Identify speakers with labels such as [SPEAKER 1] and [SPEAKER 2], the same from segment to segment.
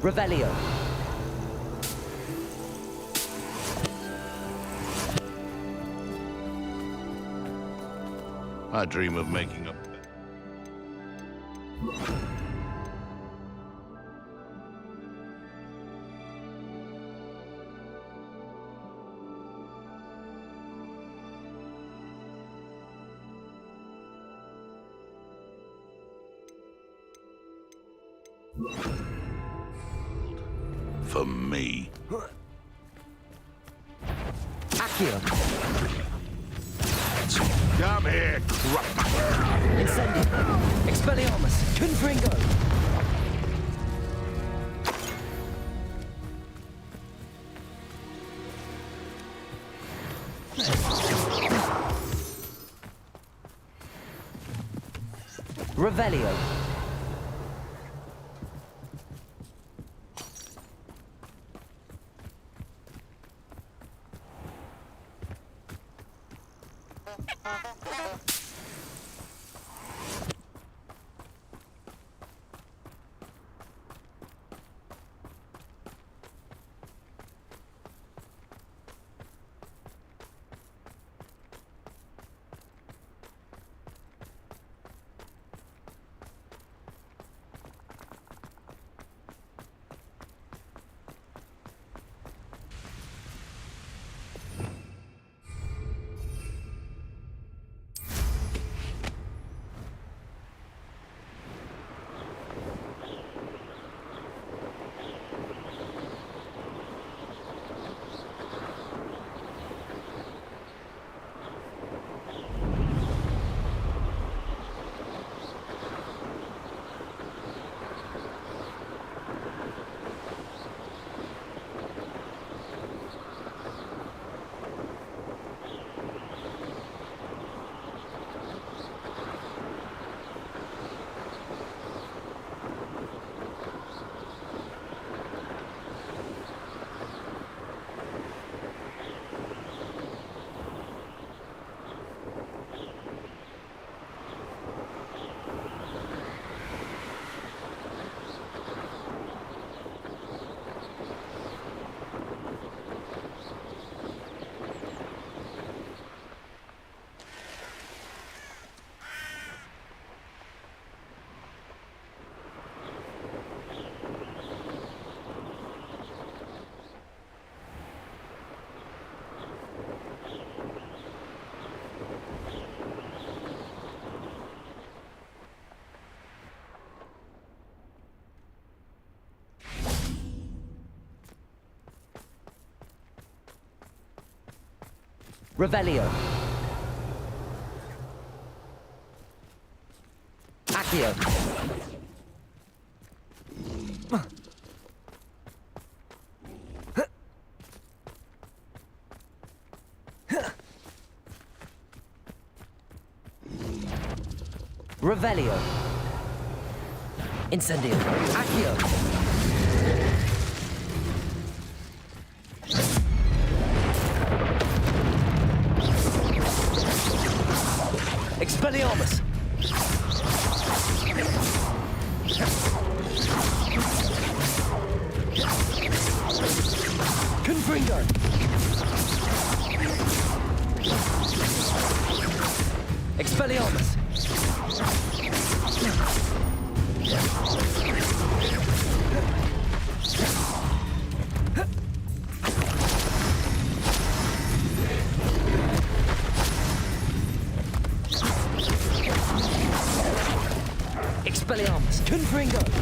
[SPEAKER 1] Revelio.
[SPEAKER 2] I dream of making a... For me.
[SPEAKER 1] Accio.
[SPEAKER 2] Come here,
[SPEAKER 1] Incendio. Expelliarmus. Confringo. Revelio. Revelio. Accio. Revelio. Incendio. Accio. Expelliarmus! Confringo! Expelliarmus! Confringo.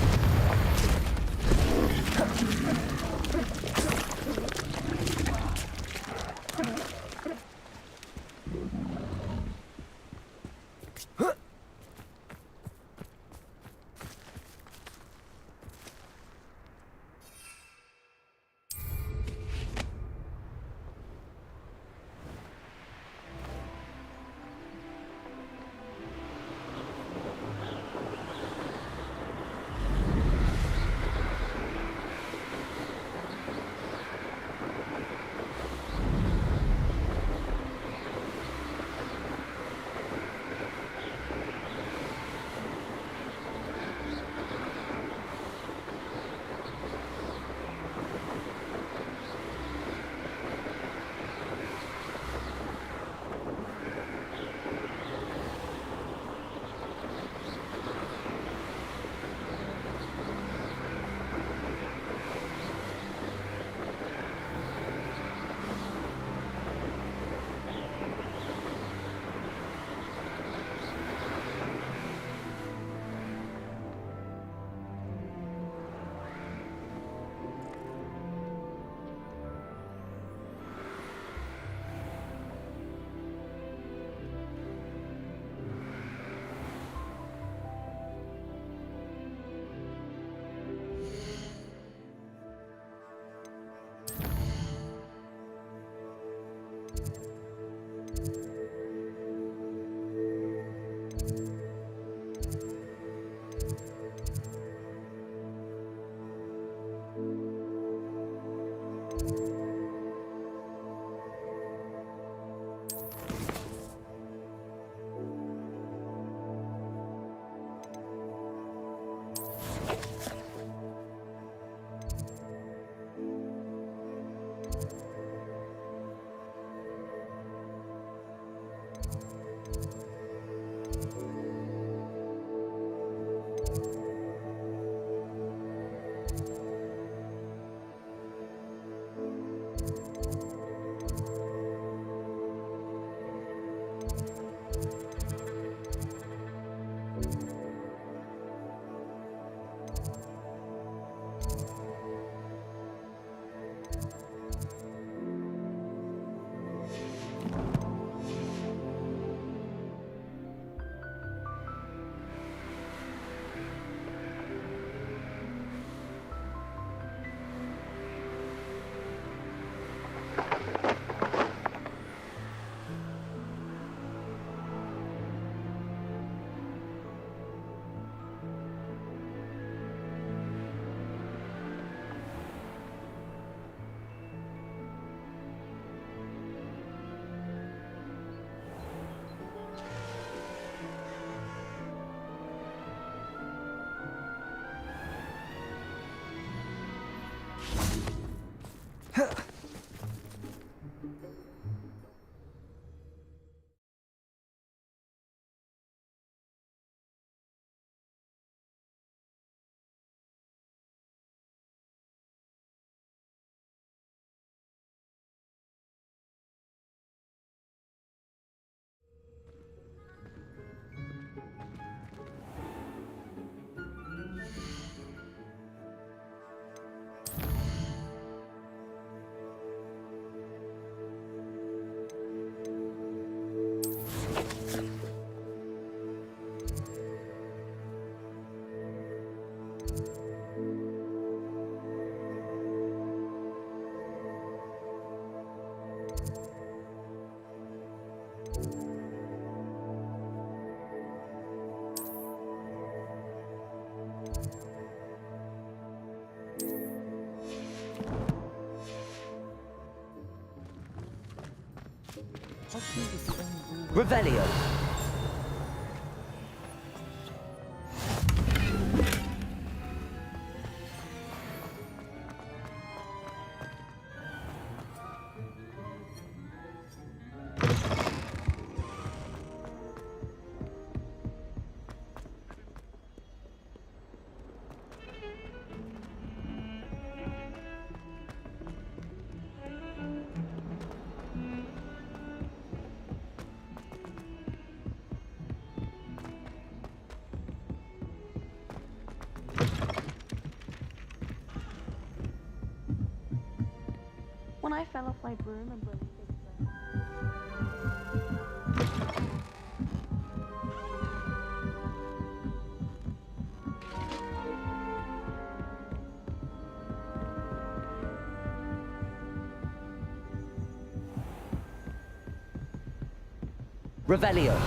[SPEAKER 1] Revelio.
[SPEAKER 3] when I fell off my broom and broke Big's leg.
[SPEAKER 1] Revelio.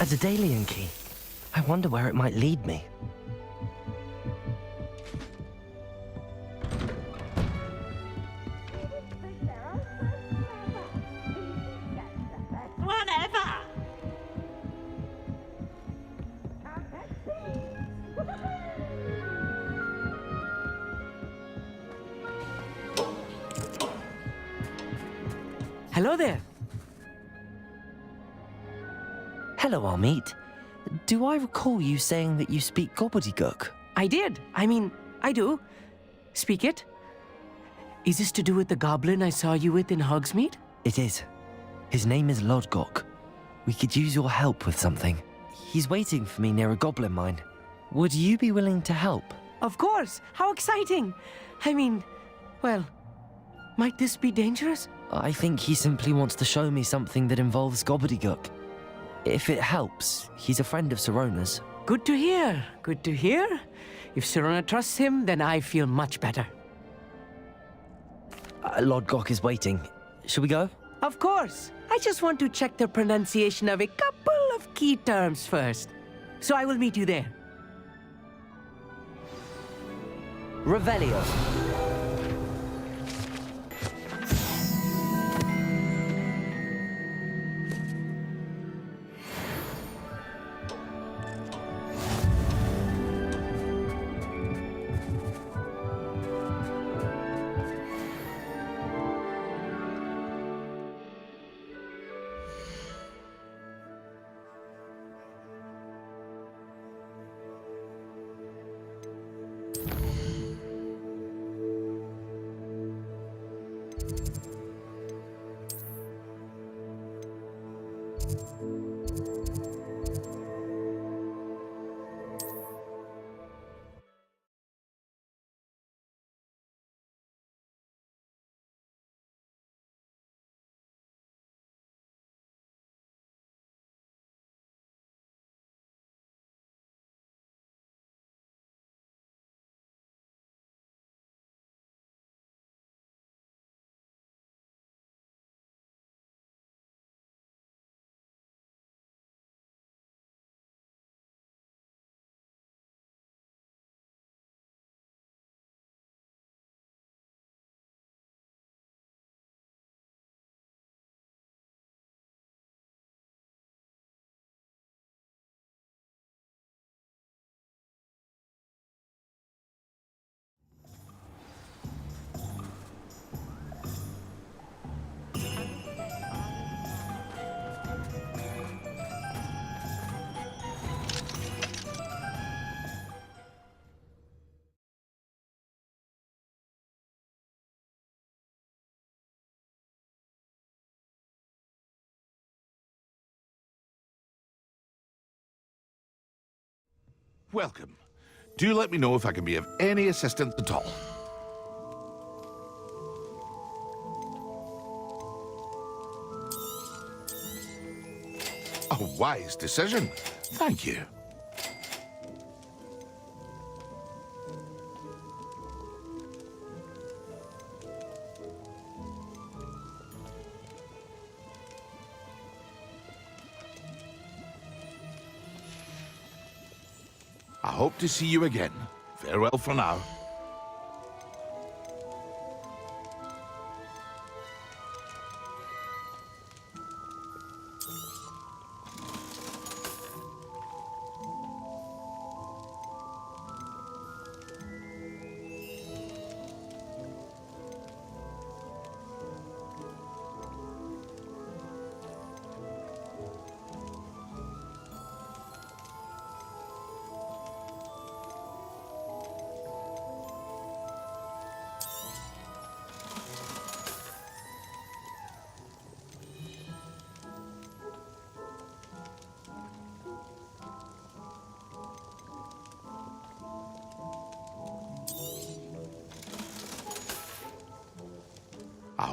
[SPEAKER 1] A Daedalian key. I wonder where it might lead me.
[SPEAKER 4] Whatever!
[SPEAKER 5] Hello there.
[SPEAKER 1] Hello, Amit. Do I recall you saying that you speak gobbledygook?
[SPEAKER 5] I did. I mean, I do. Speak it. Is this to do with the goblin I saw you with in Hogsmeade?
[SPEAKER 1] It is. His name is Lodgok. We could use your help with something. He's waiting for me near a goblin mine. Would you be willing to help?
[SPEAKER 5] Of course. How exciting. I mean, well, might this be dangerous?
[SPEAKER 1] I think he simply wants to show me something that involves gobbledygook. If it helps, he's a friend of Sirona's.
[SPEAKER 5] Good to hear. Good to hear. If Sirona trusts him, then I feel much better.
[SPEAKER 1] Lodgok is waiting. Shall we go?
[SPEAKER 5] Of course. I just want to check the pronunciation of a couple of key terms first. So I will meet you there.
[SPEAKER 1] Revelio.
[SPEAKER 2] Welcome. Do let me know if I can be of any assistance at all. A wise decision. Thank you. I hope to see you again. Farewell for now.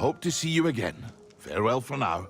[SPEAKER 2] hope to see you again. Farewell for now.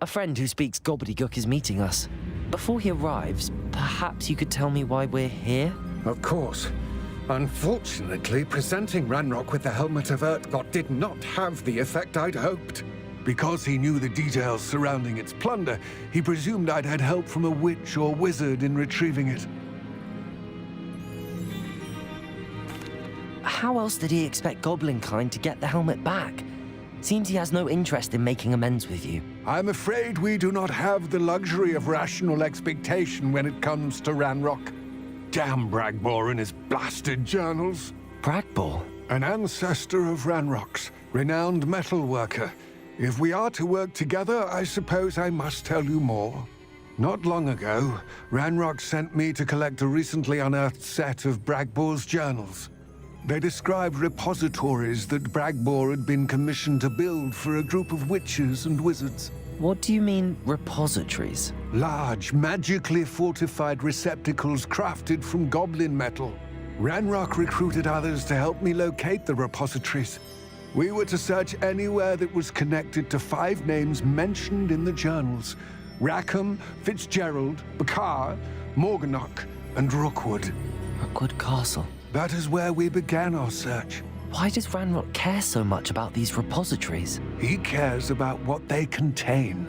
[SPEAKER 1] A friend who speaks gobbledygook is meeting us. Before he arrives, perhaps you could tell me why we're here?
[SPEAKER 4] Of course. Unfortunately, presenting Ranrock with the Helmet of Urtkot did not have the effect I'd hoped. Because he knew the details surrounding its plunder, he presumed I'd had help from a witch or wizard in retrieving it.
[SPEAKER 1] How else did he expect Goblinkind to get the helmet back? Seems he has no interest in making amends with you.
[SPEAKER 4] I'm afraid we do not have the luxury of rational expectation when it comes to Ranrock. Damn Bragbor and his blasted journals.
[SPEAKER 1] Bragbor?
[SPEAKER 4] An ancestor of Ranrock's, renowned metal worker. If we are to work together, I suppose I must tell you more. Not long ago, Ranrock sent me to collect a recently unearthed set of Bragbor's journals. They described repositories that Bragbor had been commissioned to build for a group of witches and wizards.
[SPEAKER 1] What do you mean, repositories?
[SPEAKER 4] Large, magically fortified receptacles crafted from goblin metal. Ranrock recruited others to help me locate the repositories. We were to search anywhere that was connected to 5 names mentioned in the journals: Rackham, Fitzgerald, Bakar, Morganach, and Rookwood.
[SPEAKER 1] Rookwood Castle.
[SPEAKER 4] That is where we began our search.
[SPEAKER 1] Why does Ranrock care so much about these repositories?
[SPEAKER 4] He cares about what they contain.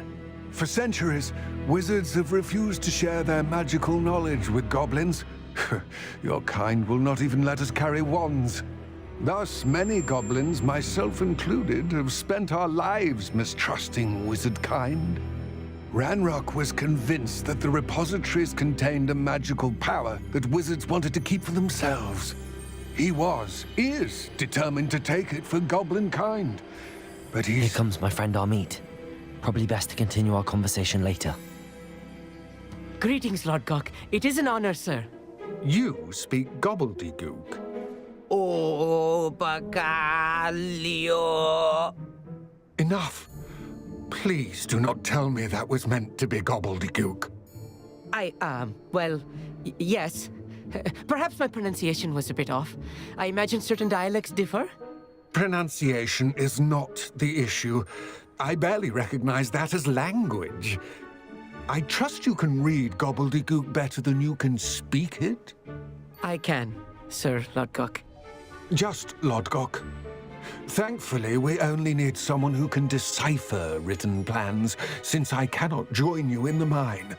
[SPEAKER 4] For centuries, wizards have refused to share their magical knowledge with goblins. Your kind will not even let us carry wands. Thus, many goblins, myself included, have spent our lives mistrusting wizard kind. Ranrock was convinced that the repositories contained a magical power that wizards wanted to keep for themselves. He is determined to take it for goblin kind. But
[SPEAKER 1] Here
[SPEAKER 4] he's...
[SPEAKER 1] comes my friend Amit. Probably best to continue our conversation later.
[SPEAKER 5] Greetings, Lord Gok. It is an honor, sir.
[SPEAKER 4] You speak gobbledygook.
[SPEAKER 5] Oh, Bacalio.
[SPEAKER 4] Enough. Please do not tell me that was meant to be gobbledygook.
[SPEAKER 5] Well, yes. Perhaps my pronunciation was a bit off. I imagine certain dialects differ.
[SPEAKER 4] Pronunciation is not the issue. I barely recognize that as language. I trust you can read gobbledygook better than you can speak it?
[SPEAKER 5] I can, Sir Lord Gok.
[SPEAKER 4] Just Lodgok. Thankfully, we only need someone who can decipher written plans, since I cannot join you in the mine.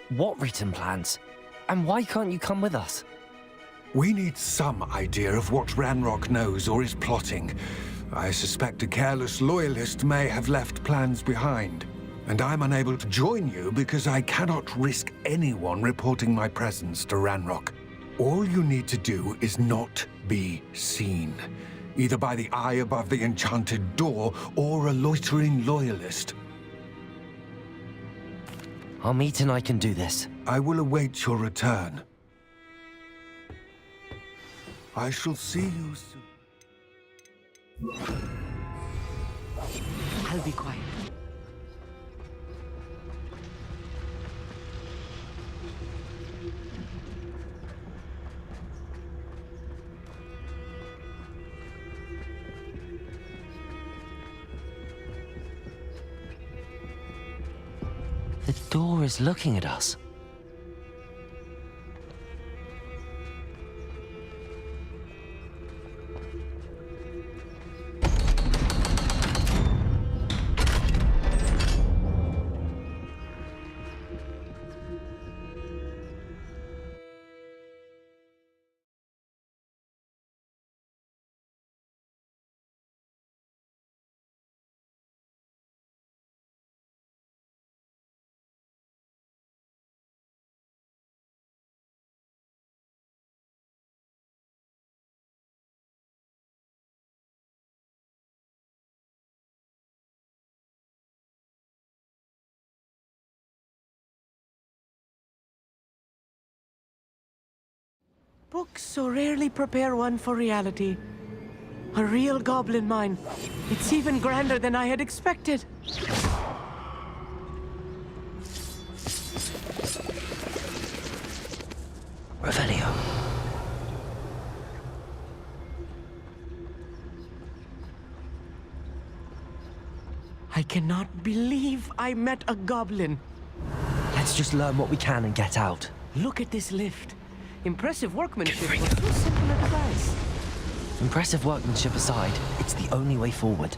[SPEAKER 1] What written plans? And why can't you come with us?
[SPEAKER 4] We need some idea of what Ranrock knows or is plotting. I suspect a careless loyalist may have left plans behind, and I'm unable to join you because I cannot risk anyone reporting my presence to Ranrock. All you need to do is not be seen, either by the eye above the enchanted door or a loitering loyalist.
[SPEAKER 1] Amit and I can do this.
[SPEAKER 4] I will await your return. I shall see you soon.
[SPEAKER 5] I'll be quiet.
[SPEAKER 1] The door is looking at us.
[SPEAKER 5] Books so rarely prepare one for reality. A real goblin mine. It's even grander than I had expected.
[SPEAKER 1] Revelio.
[SPEAKER 5] I cannot believe I met a goblin.
[SPEAKER 1] Let's just learn what we can and get out.
[SPEAKER 5] Look at this lift. Impressive workmanship for so simple a device.
[SPEAKER 1] Impressive workmanship aside, it's the only way forward.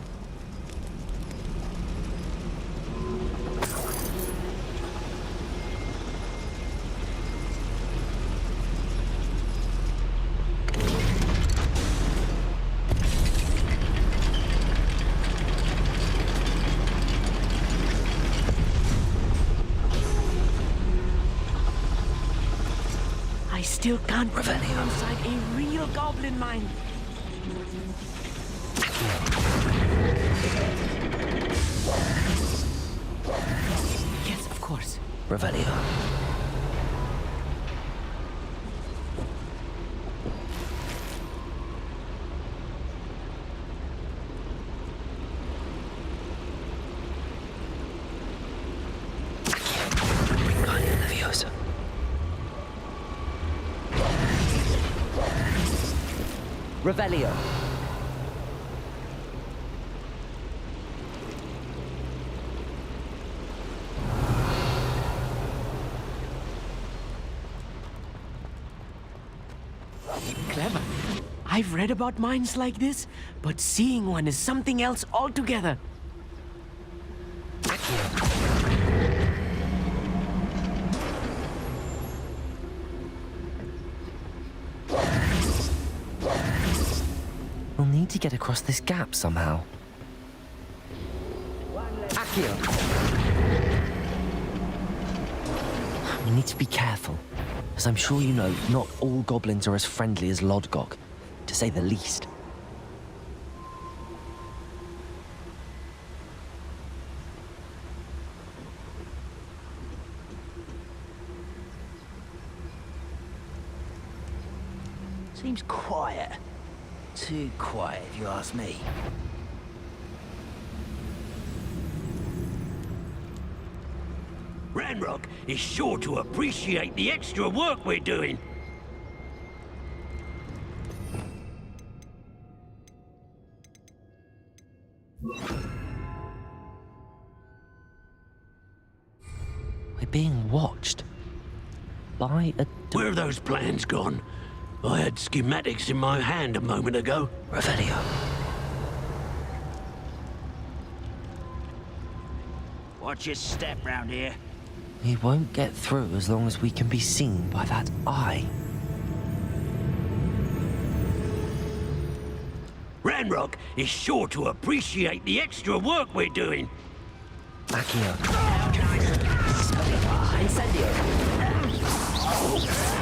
[SPEAKER 5] I still can't believe we're inside a real goblin mine. Yes, of course.
[SPEAKER 1] Revelio. Leviosa. Revelio.
[SPEAKER 5] Clever. I've read about mines like this, but seeing one is something else altogether.
[SPEAKER 1] We'll need to get across this gap somehow. Accio! We need to be careful, as I'm sure you know, not all goblins are as friendly as Lodgok, to say the least.
[SPEAKER 6] Seems quiet. Too quiet, if you ask me.
[SPEAKER 7] Ranrock is sure to appreciate the extra work we're doing.
[SPEAKER 1] We're being watched. By a...
[SPEAKER 7] Where have those plans gone? I had schematics in my hand a moment ago.
[SPEAKER 1] Revelio.
[SPEAKER 6] Watch your step round here.
[SPEAKER 1] We won't get through as long as we can be seen by that eye.
[SPEAKER 7] Ranrock is sure to appreciate the extra work we're doing.
[SPEAKER 1] Accio.
[SPEAKER 6] Incendio.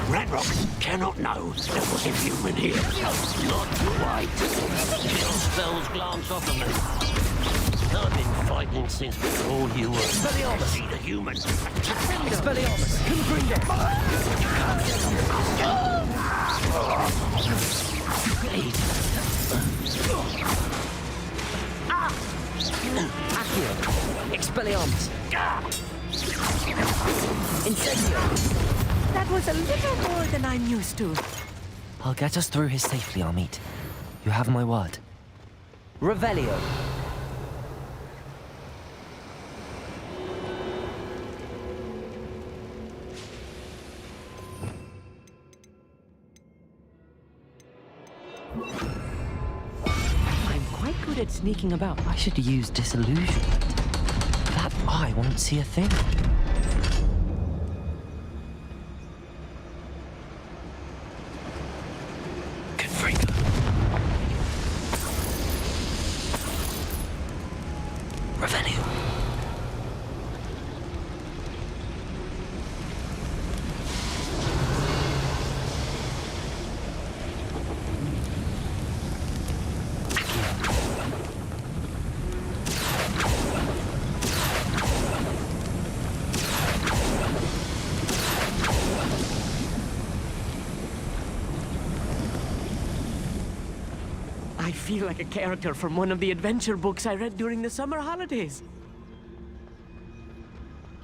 [SPEAKER 7] Ranrock cannot know there was a human here. Not quite. Your spells glance off of me. I've been fighting since before you were. See the human.
[SPEAKER 6] Expelliarmus. Confringo. Accio. Expelliarmus. Incendio.
[SPEAKER 5] That was a little more than I'm used to.
[SPEAKER 1] I'll get us through here safely, Amit. You have my word.
[SPEAKER 6] Revelio.
[SPEAKER 5] I'm quite good at sneaking about.
[SPEAKER 1] I should use disillusionment. That eye won't see a thing. Confringo. Revenue.
[SPEAKER 5] I feel like a character from one of the adventure books I read during the summer holidays.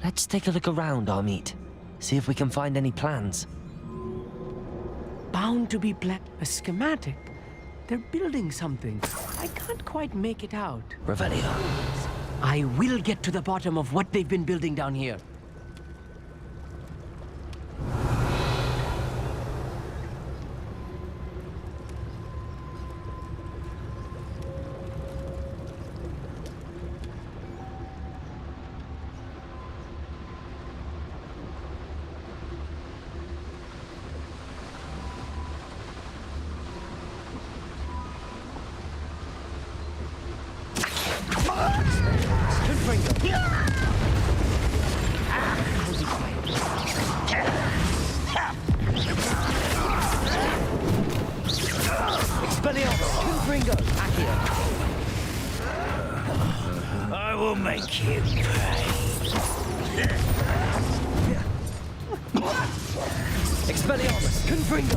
[SPEAKER 1] Let's take a look around, Amit. See if we can find any plans.
[SPEAKER 5] Bound to be a schematic. They're building something. I can't quite make it out.
[SPEAKER 1] Revelio.
[SPEAKER 5] I will get to the bottom of what they've been building down here.
[SPEAKER 7] I will make you pay.
[SPEAKER 6] Expelliarmus. Confringo.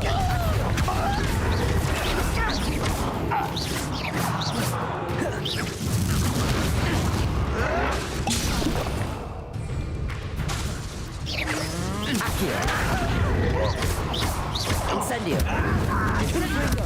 [SPEAKER 6] Accio. Incendio. Confringo.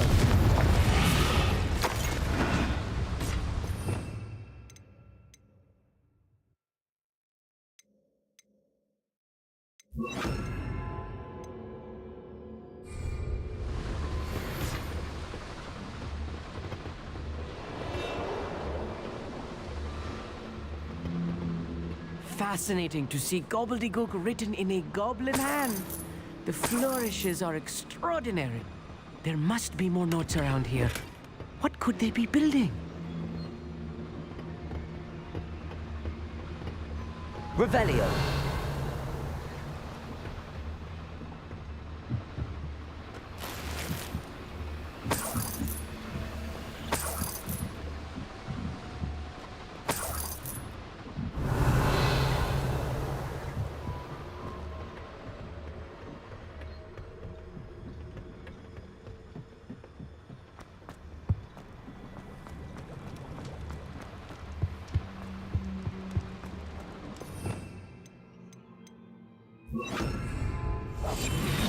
[SPEAKER 5] Fascinating to see gobbledygook written in a goblin hand. The flourishes are extraordinary. There must be more notes around here. What could they be building?
[SPEAKER 6] Revelio.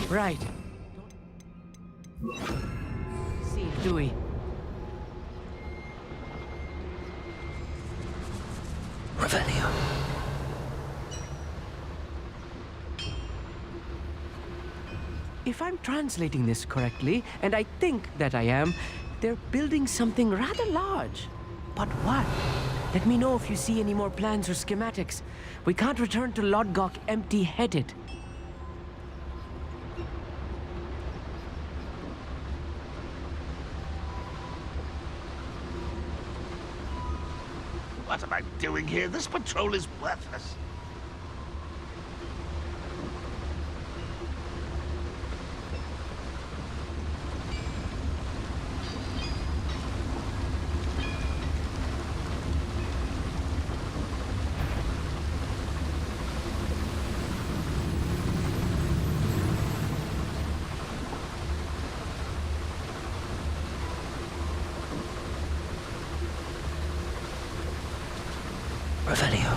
[SPEAKER 5] Right. See, do we?
[SPEAKER 1] Revelio.
[SPEAKER 5] If I'm translating this correctly, and I think that I am, they're building something rather large. But what? Let me know if you see any more plans or schematics. We can't return to Lodgok empty-headed.
[SPEAKER 2] doing here? This patrol is worthless.
[SPEAKER 1] Revelio.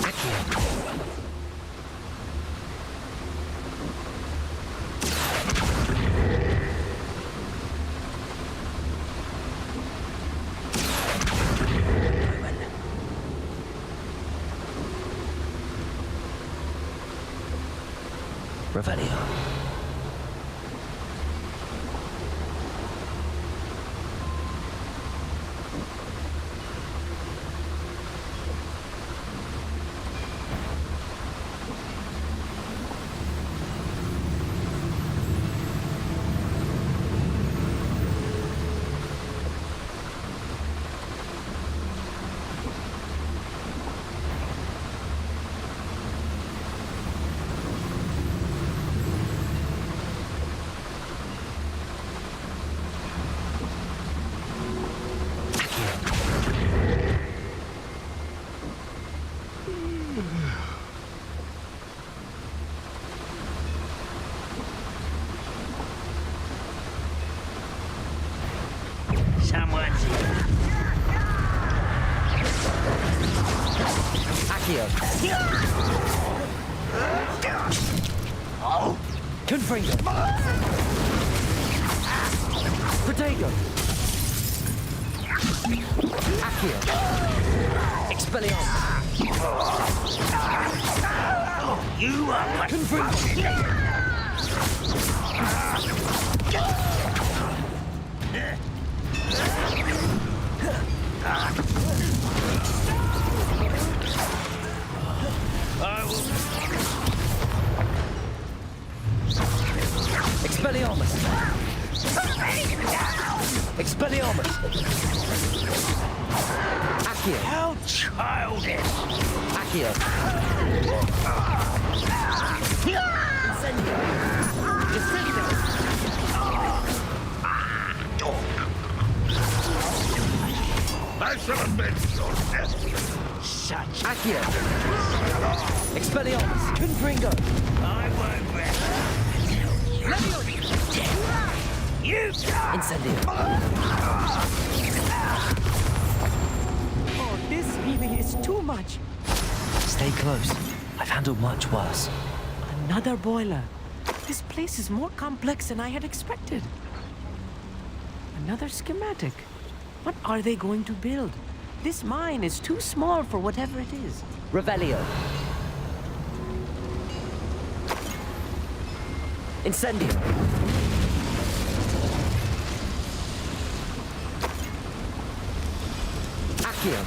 [SPEAKER 1] Accio. Revelio.
[SPEAKER 6] Someone's here.
[SPEAKER 1] Accio. Confringo. Protego. Accio. Expelliarmus.
[SPEAKER 6] You are
[SPEAKER 1] Confringo. Expelliarmus. Expelliarmus. Accio.
[SPEAKER 6] how childish.
[SPEAKER 1] Accio. Incendio. Incendio.
[SPEAKER 2] I shall avenge your death.
[SPEAKER 6] Such
[SPEAKER 1] Accio. Expelliarmus. Confringo.
[SPEAKER 6] I won't rest. You
[SPEAKER 1] Incendio.
[SPEAKER 5] Oh, this really is too much.
[SPEAKER 1] Stay close. I've handled much worse.
[SPEAKER 5] Another boiler. This place is more complex than I had expected. Another schematic. What are they going to build? This mine is too small for whatever it is.
[SPEAKER 1] Revelio. Incendio. Accio.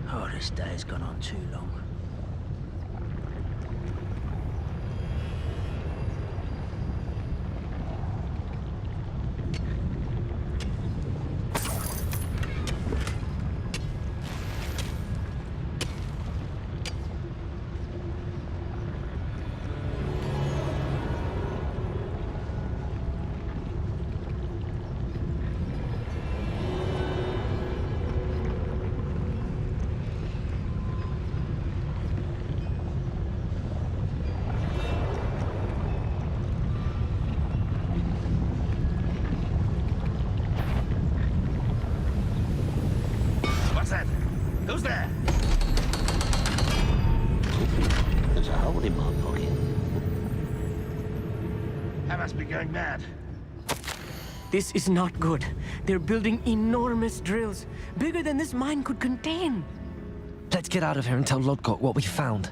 [SPEAKER 6] Oh, this day has gone on too long.
[SPEAKER 7] Who's there? There's a hole in my pocket.
[SPEAKER 2] I must be going mad.
[SPEAKER 5] This is not good. They're building enormous drills, bigger than this mine could contain.
[SPEAKER 1] Let's get out of here and tell Lodgok what we found.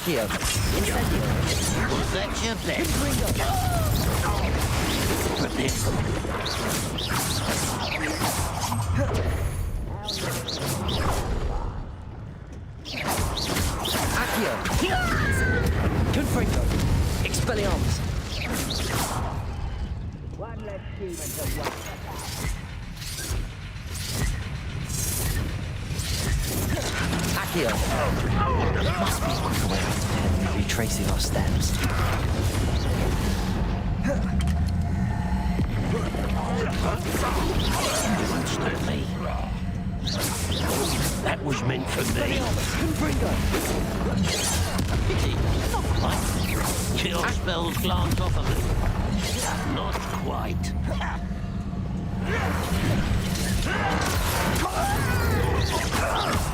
[SPEAKER 7] Was that your bet? But this...
[SPEAKER 1] Confringo. Expelliarmus.
[SPEAKER 6] One less demon to work.
[SPEAKER 1] Accio. There must be one way out of here, retracing our steps.
[SPEAKER 7] You understand me? That was meant for me. Pity. Not quite. Your spells glance off of me. Not quite.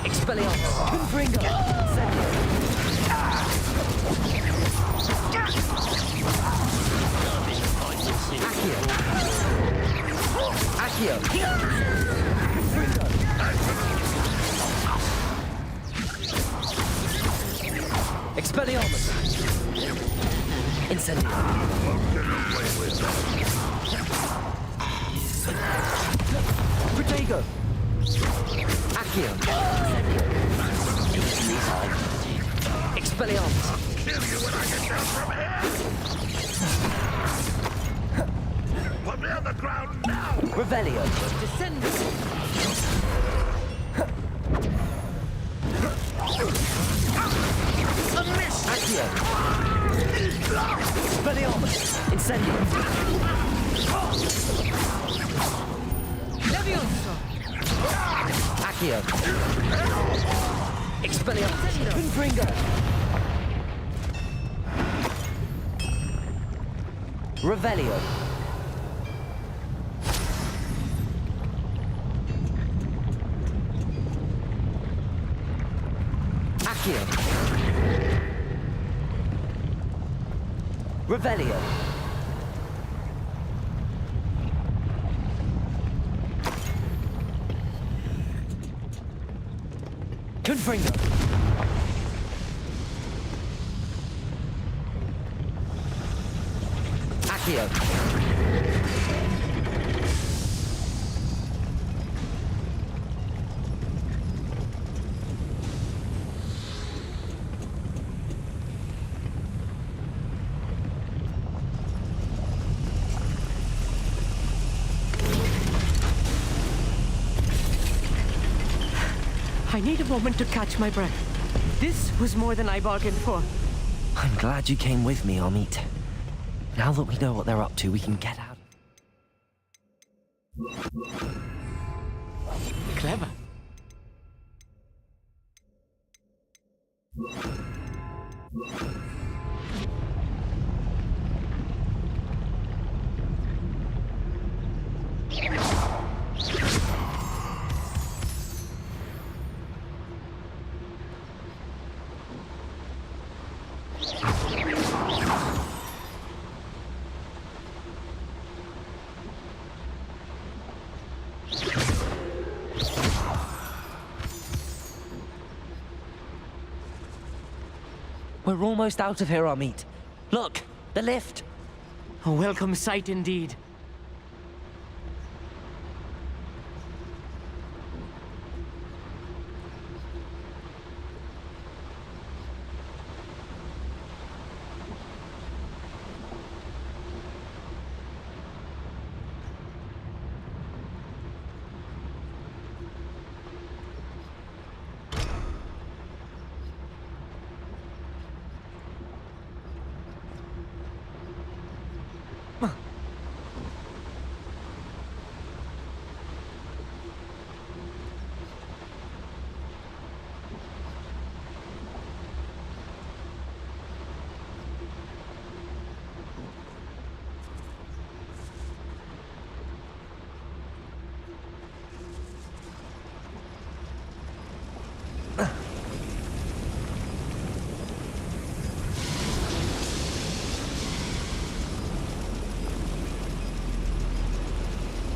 [SPEAKER 1] Expelliarmus. Confringo. Accio. Expelliarmus. Incendio. Protego. Accio. Expelliarmus.
[SPEAKER 2] Kill you when I get down from here. Put me on the ground now.
[SPEAKER 1] Revelio.
[SPEAKER 5] Descend.
[SPEAKER 1] Accio. Expelliarmus. Incendio.
[SPEAKER 5] Levioso.
[SPEAKER 1] Accio. Expelliarmus. Confringo. Revelio. Accio. Revelio. Confringo. Accio.
[SPEAKER 5] I need a moment to catch my breath. This was more than I bargained for.
[SPEAKER 1] I'm glad you came with me, Amit. Now that we know what they're up to, we can get out.
[SPEAKER 5] Clever.
[SPEAKER 1] We're almost out of here, Amit. Look, the lift.
[SPEAKER 5] A welcome sight indeed.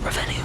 [SPEAKER 1] Revenue.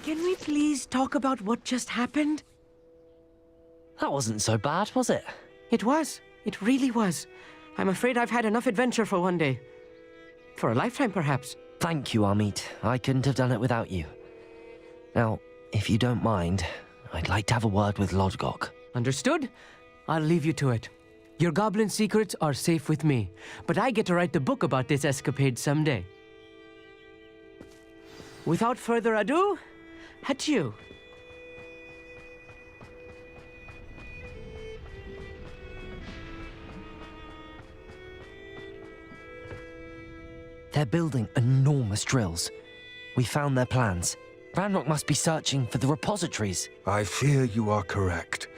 [SPEAKER 5] Can we please talk about what just happened?
[SPEAKER 1] That wasn't so bad, was it?
[SPEAKER 5] It was. It really was. I'm afraid I've had enough adventure for one day. For a lifetime, perhaps.
[SPEAKER 1] Thank you, Amit. I couldn't have done it without you. Now, if you don't mind, I'd like to have a word with Lodgok.
[SPEAKER 5] Understood? I'll leave you to it. Your goblin secrets are safe with me, but I get to write the book about this escapade someday. Without further ado, adieu.
[SPEAKER 1] They're building enormous drills. We found their plans. Ranrock must be searching for the repositories.
[SPEAKER 4] I fear you are correct.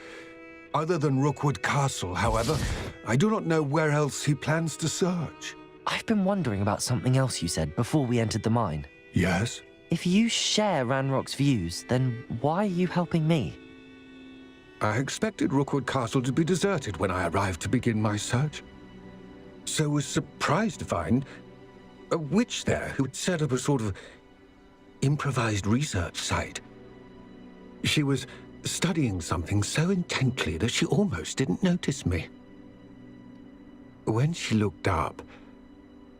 [SPEAKER 4] Other than Rookwood Castle, however, I do not know where else he plans to search.
[SPEAKER 1] I've been wondering about something else you said before we entered the mine.
[SPEAKER 4] Yes?
[SPEAKER 1] If you share Ranrock's views, then why are you helping me?
[SPEAKER 4] I expected Rookwood Castle to be deserted when I arrived to begin my search. So was surprised to find a witch there who had set up a sort of improvised research site. She was studying something so intently that she almost didn't notice me. When she looked up,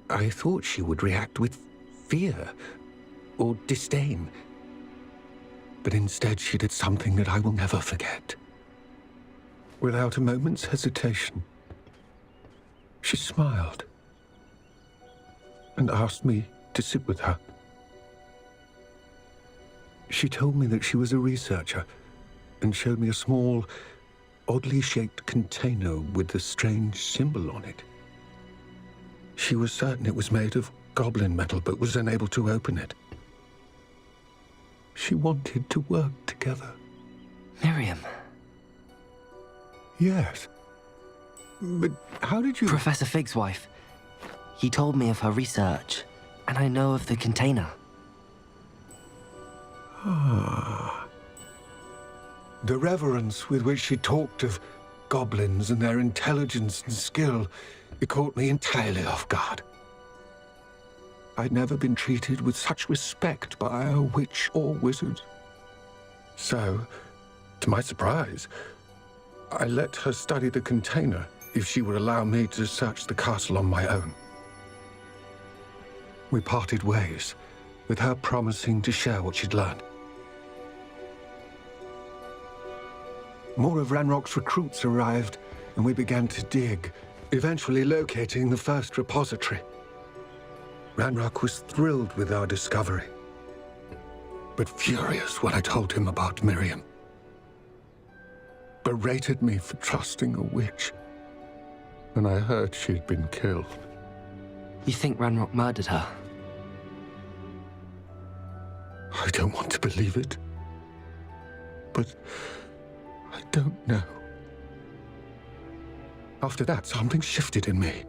[SPEAKER 4] I thought she would react with fear or disdain. But instead she did something that I will never forget. Without a moment's hesitation, she smiled and asked me to sit with her. She told me that she was a researcher and showed me a small, oddly shaped container with a strange symbol on it. She was certain it was made of goblin metal, but was unable to open it. She wanted to work together.
[SPEAKER 1] Miriam.
[SPEAKER 4] Yes. But how did you...
[SPEAKER 1] Professor Fig's wife. He told me of her research, and I know of the container.
[SPEAKER 4] Ah. The reverence with which she talked of goblins and their intelligence and skill, it caught me entirely off guard. I'd never been treated with such respect by a witch or wizard. So, to my surprise, I let her study the container if she would allow me to search the castle on my own. We parted ways, with her promising to share what she'd learned. more of Ranrock's recruits arrived, and we began to dig, eventually locating the first repository. Ranrock was thrilled with our discovery, but furious when I told him about Miriam. Berated me for trusting a witch, and I heard she'd been killed.
[SPEAKER 1] You think Ranrock murdered her?
[SPEAKER 4] I don't want to believe it, but I don't know. After that, something shifted in me.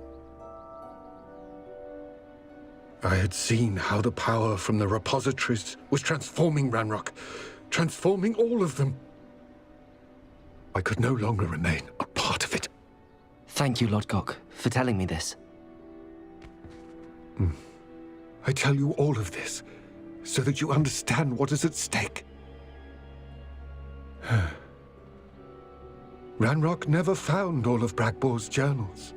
[SPEAKER 4] I had seen how the power from the repositories was transforming Ranrock, transforming all of them. I could no longer remain a part of it.
[SPEAKER 1] Thank you, Lodgok, for telling me this.
[SPEAKER 4] I tell you all of this so that you understand what is at stake. Ranrock never found all of Bragbor's journals,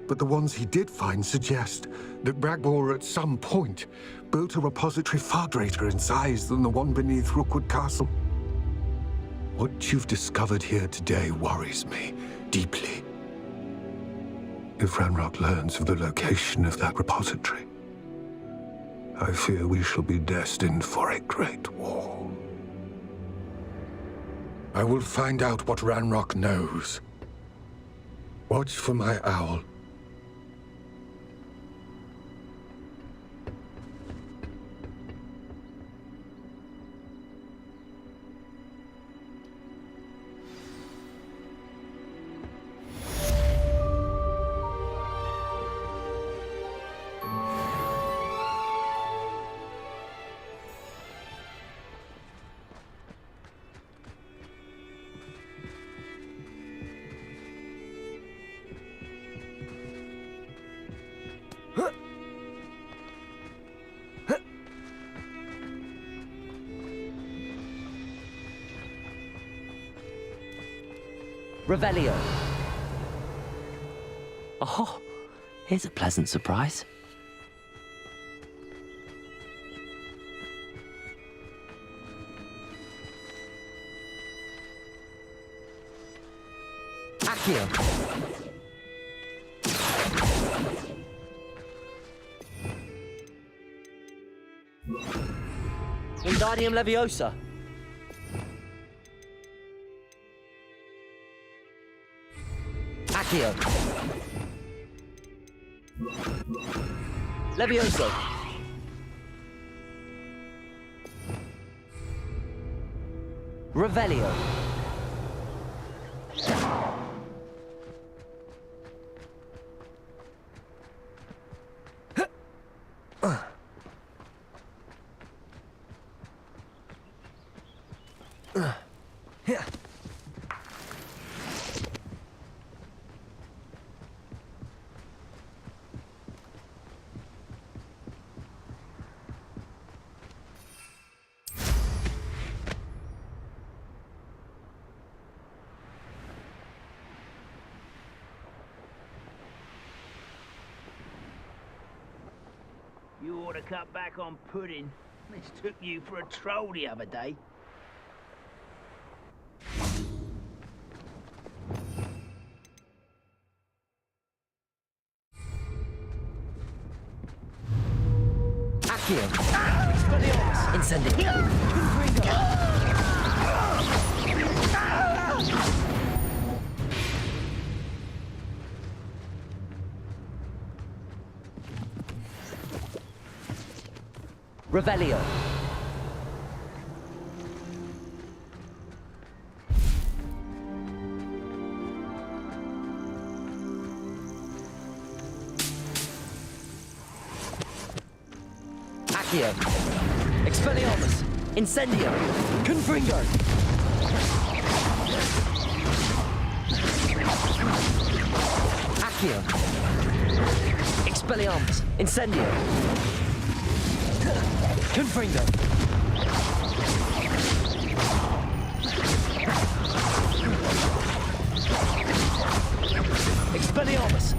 [SPEAKER 4] but the ones he did find suggest that Bragbor at some point built a repository far greater in size than the one beneath Rookwood Castle. What you've discovered here today worries me deeply. If Ranrock learns of the location of that repository, I fear we shall be destined for a great war. I will find out what Ranrock knows. Watch for my owl.
[SPEAKER 1] Revelio. Oh, here's a pleasant surprise. Accio. Wingardium Leviosa. Accio. Levioso. Revelio.
[SPEAKER 6] You ought to cut back on pudding. This took you for a troll the other day.
[SPEAKER 1] Accio. Expelliarmus. Incendio. Revelio. Accio. Expelliarmus. Incendio. Confringo. Accio. Expelliarmus. Incendio. Confringo. Expelliarmus.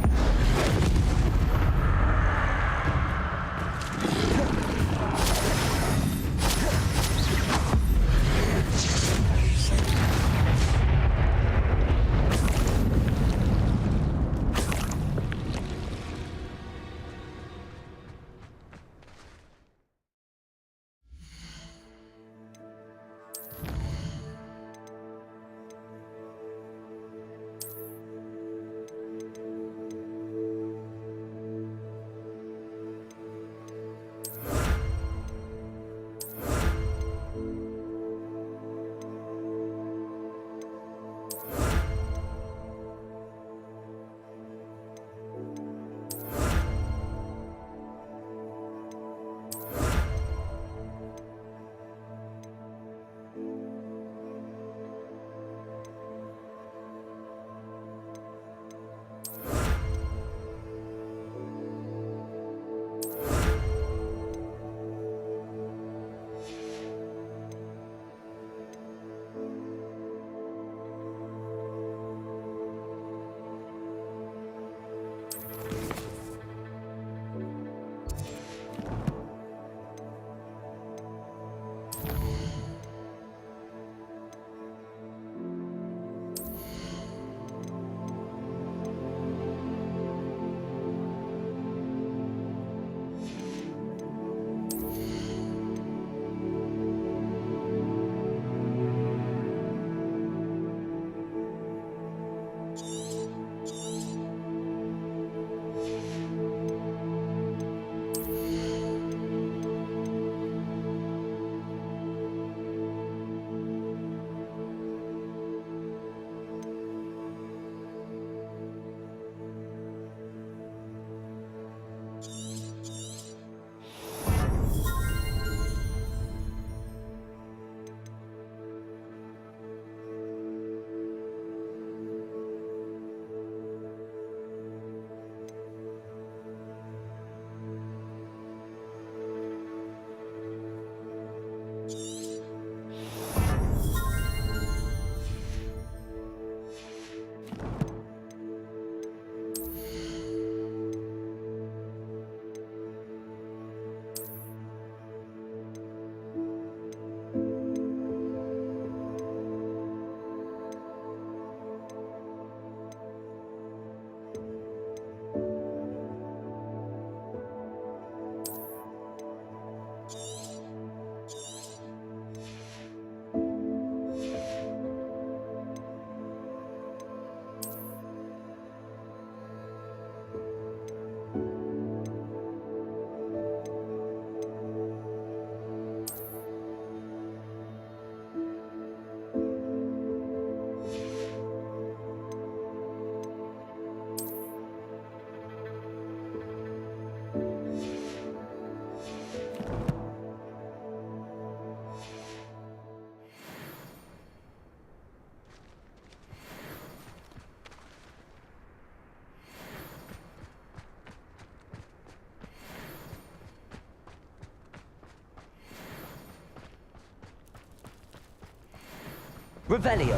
[SPEAKER 1] Revelio.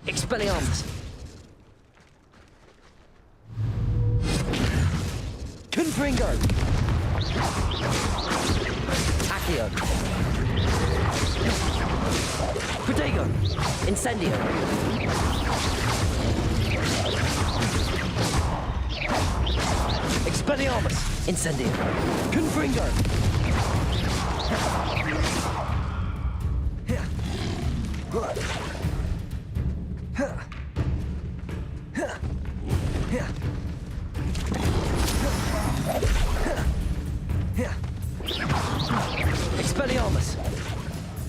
[SPEAKER 1] Expelliarmus. Confringo. Accio. Protego. Incendio. Expelliarmus. Incendio. Confringo. Expelliarmus.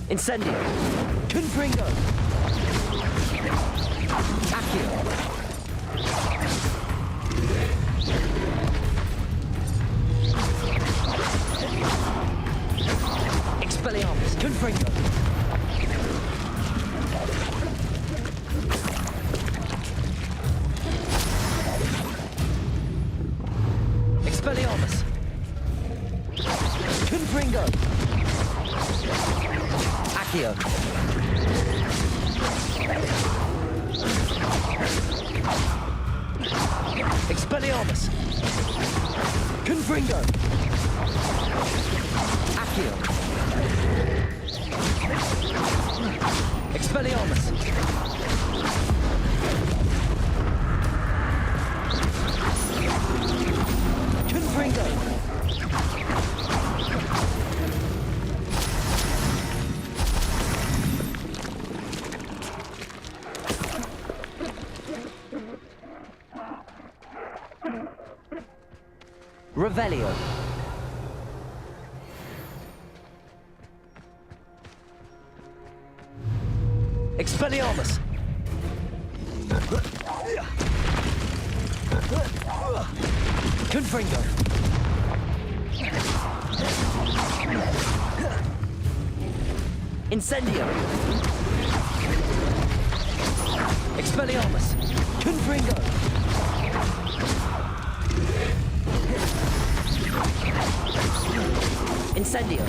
[SPEAKER 1] Incendio. Confringo. Accio. Expelliarmus. Confringo. Expelliarmus. Confringo. Accio. Expelliarmus. Confringo. Accio. Expelliarmus. Confringo. Revelio. Expelliarmus. Confringo. Incendio. Expelliarmus. Confringo. Incendio.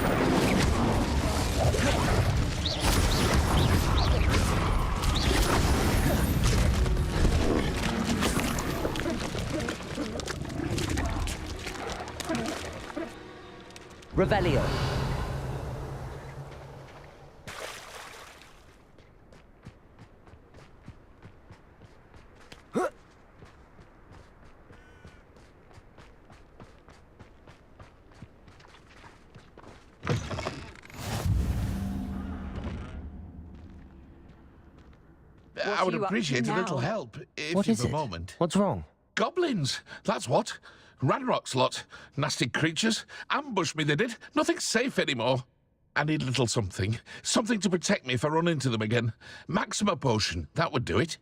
[SPEAKER 1] Revelio.
[SPEAKER 2] I would
[SPEAKER 5] you up
[SPEAKER 2] appreciate
[SPEAKER 5] to
[SPEAKER 2] a little
[SPEAKER 5] now?
[SPEAKER 2] help, if
[SPEAKER 1] What
[SPEAKER 2] you've
[SPEAKER 1] is
[SPEAKER 2] a
[SPEAKER 1] it?
[SPEAKER 2] moment.
[SPEAKER 1] What's wrong?
[SPEAKER 2] Goblins, that's what. Ranrock's lot. Nasty creatures. Ambush me, they did. Nothing's safe anymore. I need a little something. Something to protect me if I run into them again. Maxima potion, that would do it.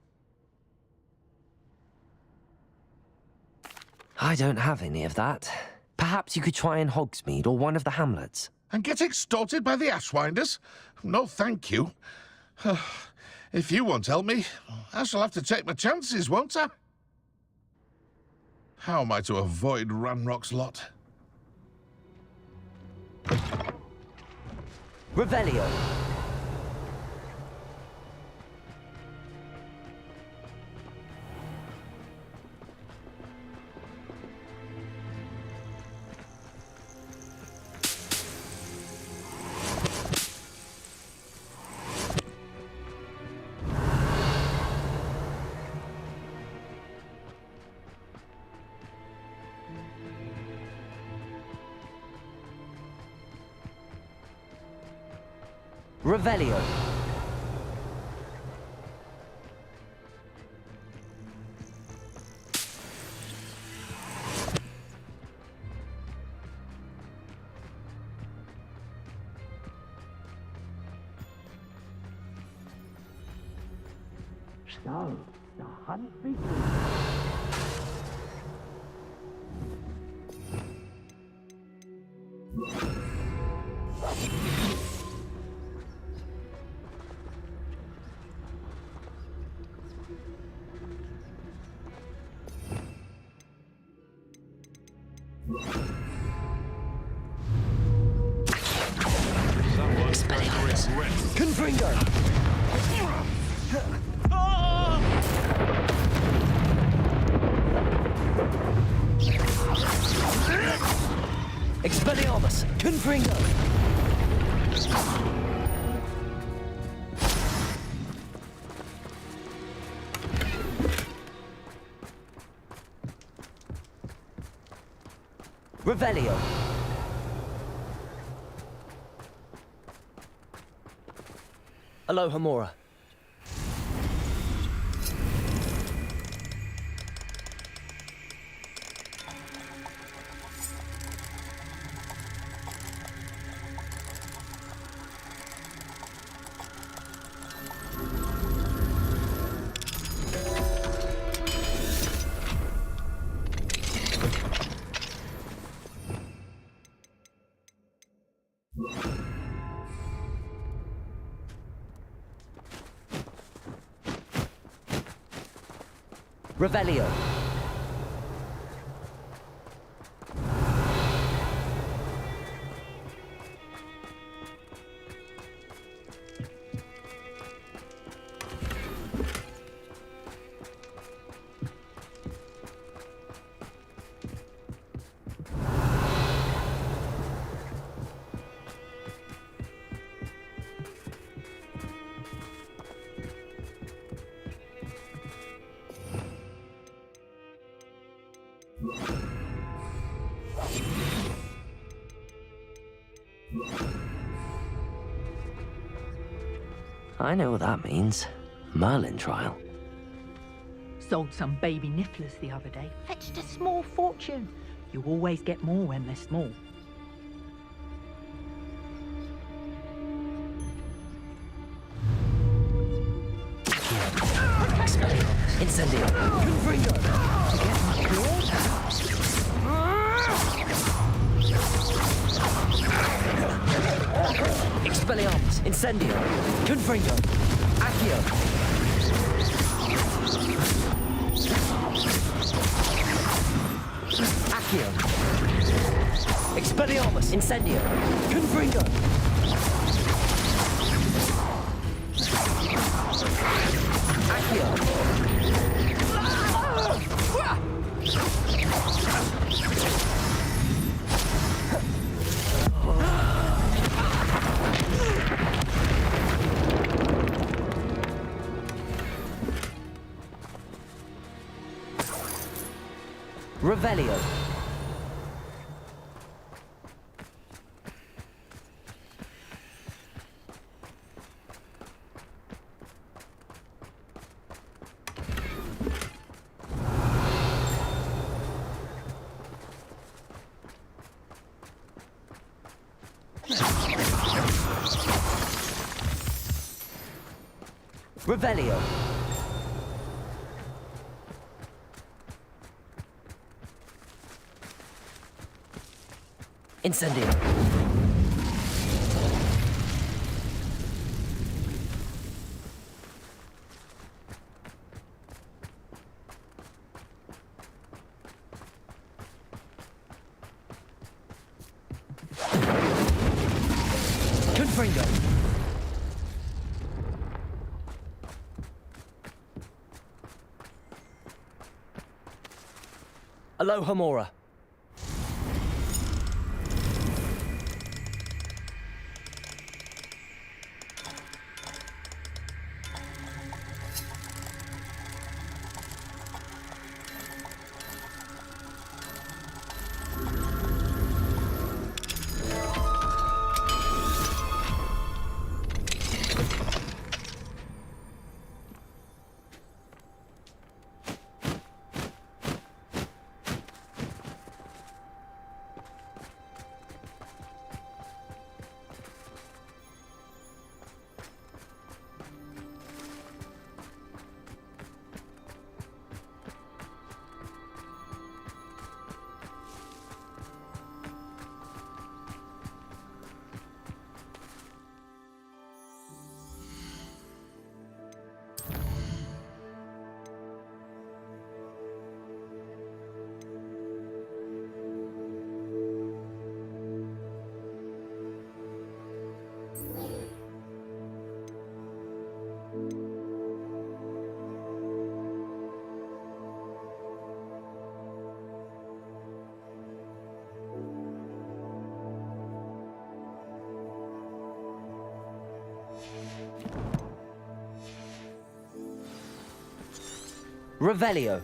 [SPEAKER 1] I don't have any of that. Perhaps you could try in Hogsmeade or one of the hamlets.
[SPEAKER 2] And get extorted by the Ashwinders? No, thank you. If you won't help me, I shall have to take my chances, won't I? How am I to avoid Ranrock's lot?
[SPEAKER 1] Revelio. Revelio.
[SPEAKER 7] So, the hunt begins.
[SPEAKER 5] Expelliarmus! Confringo! Expelliarmus! Confringo! Revelio! Alohomora. Revelio.
[SPEAKER 1] I know what that means. Merlin trial.
[SPEAKER 8] Sold some baby nifflers the other day. Fetched a small fortune. You always get more when they're small.
[SPEAKER 5] Incendio. Confringo. Expelliarmus. Incendio. Confringo. Accio. Accio. Expelliarmus. Incendio. Confringo. Accio. Revelio. Revelio. Incendio. Confringo. Alohomora.
[SPEAKER 1] Revelio.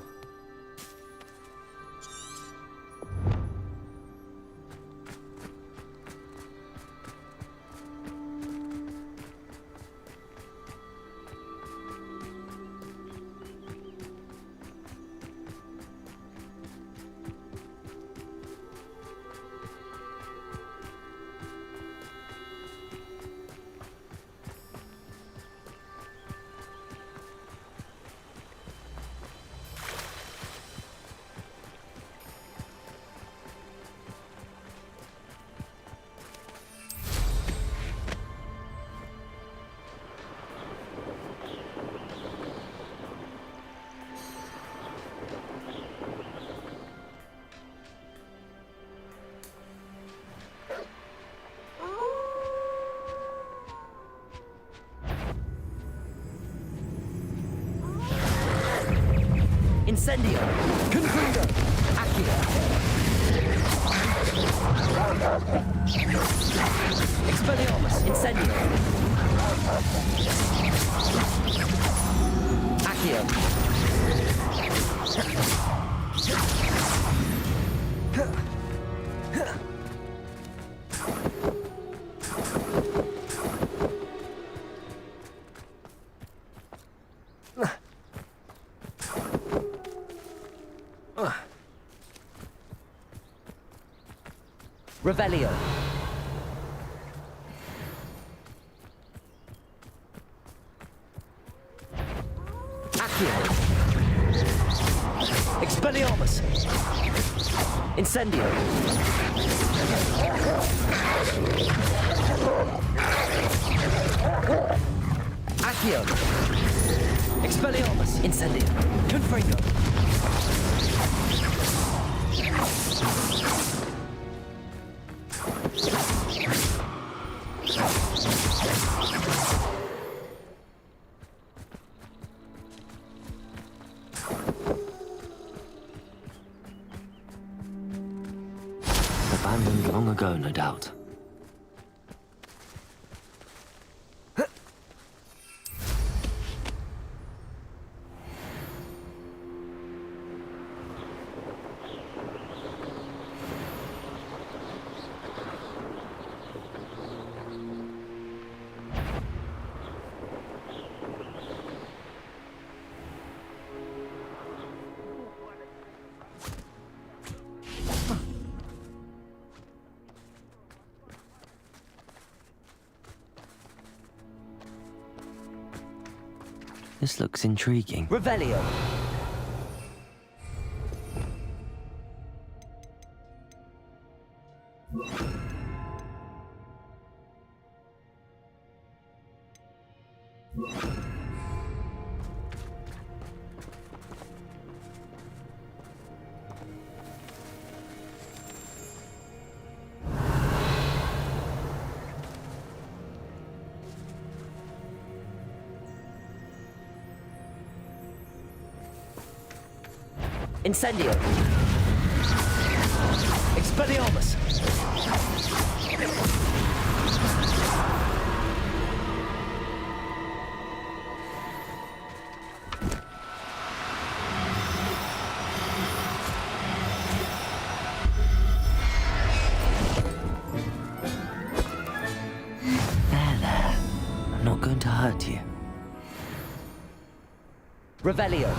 [SPEAKER 1] Incendio! Confringo! Accio! Expelliarmus! Incendio! Accio! Revelio. Accio. Expelliarmus. Incendio. Accio. Expelliarmus. Incendio. Confringo. Abandoned long ago, no doubt. This looks intriguing. Revelio! Incendio! Expelliarmus! There. I'm not going to hurt you. Revelio!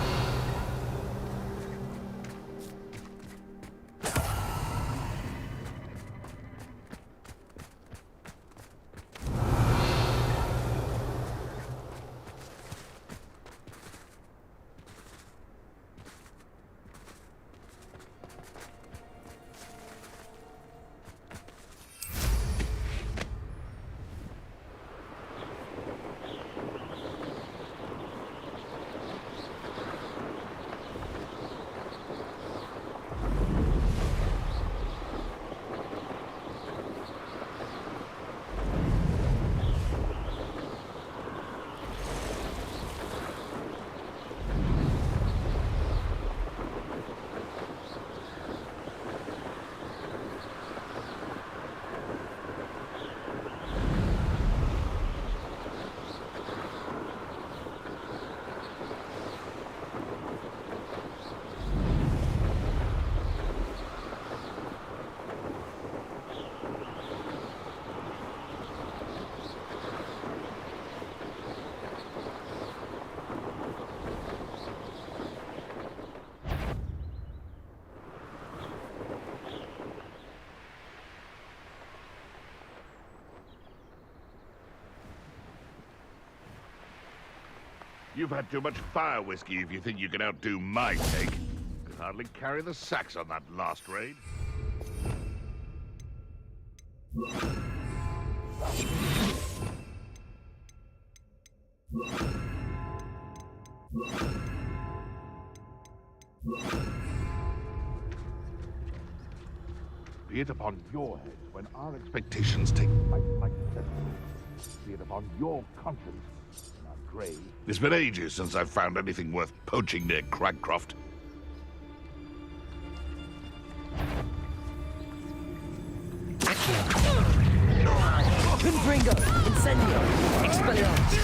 [SPEAKER 9] You've had too much fire whiskey if you think you can outdo my take. Could hardly carry the sacks on that last raid. Be it upon your head when our expectations take flight like this. Be it upon your conscience when our grave. It's been ages since I've found anything worth poaching near Cragcroft.
[SPEAKER 1] Confringo! Incendio! Expelliarmus!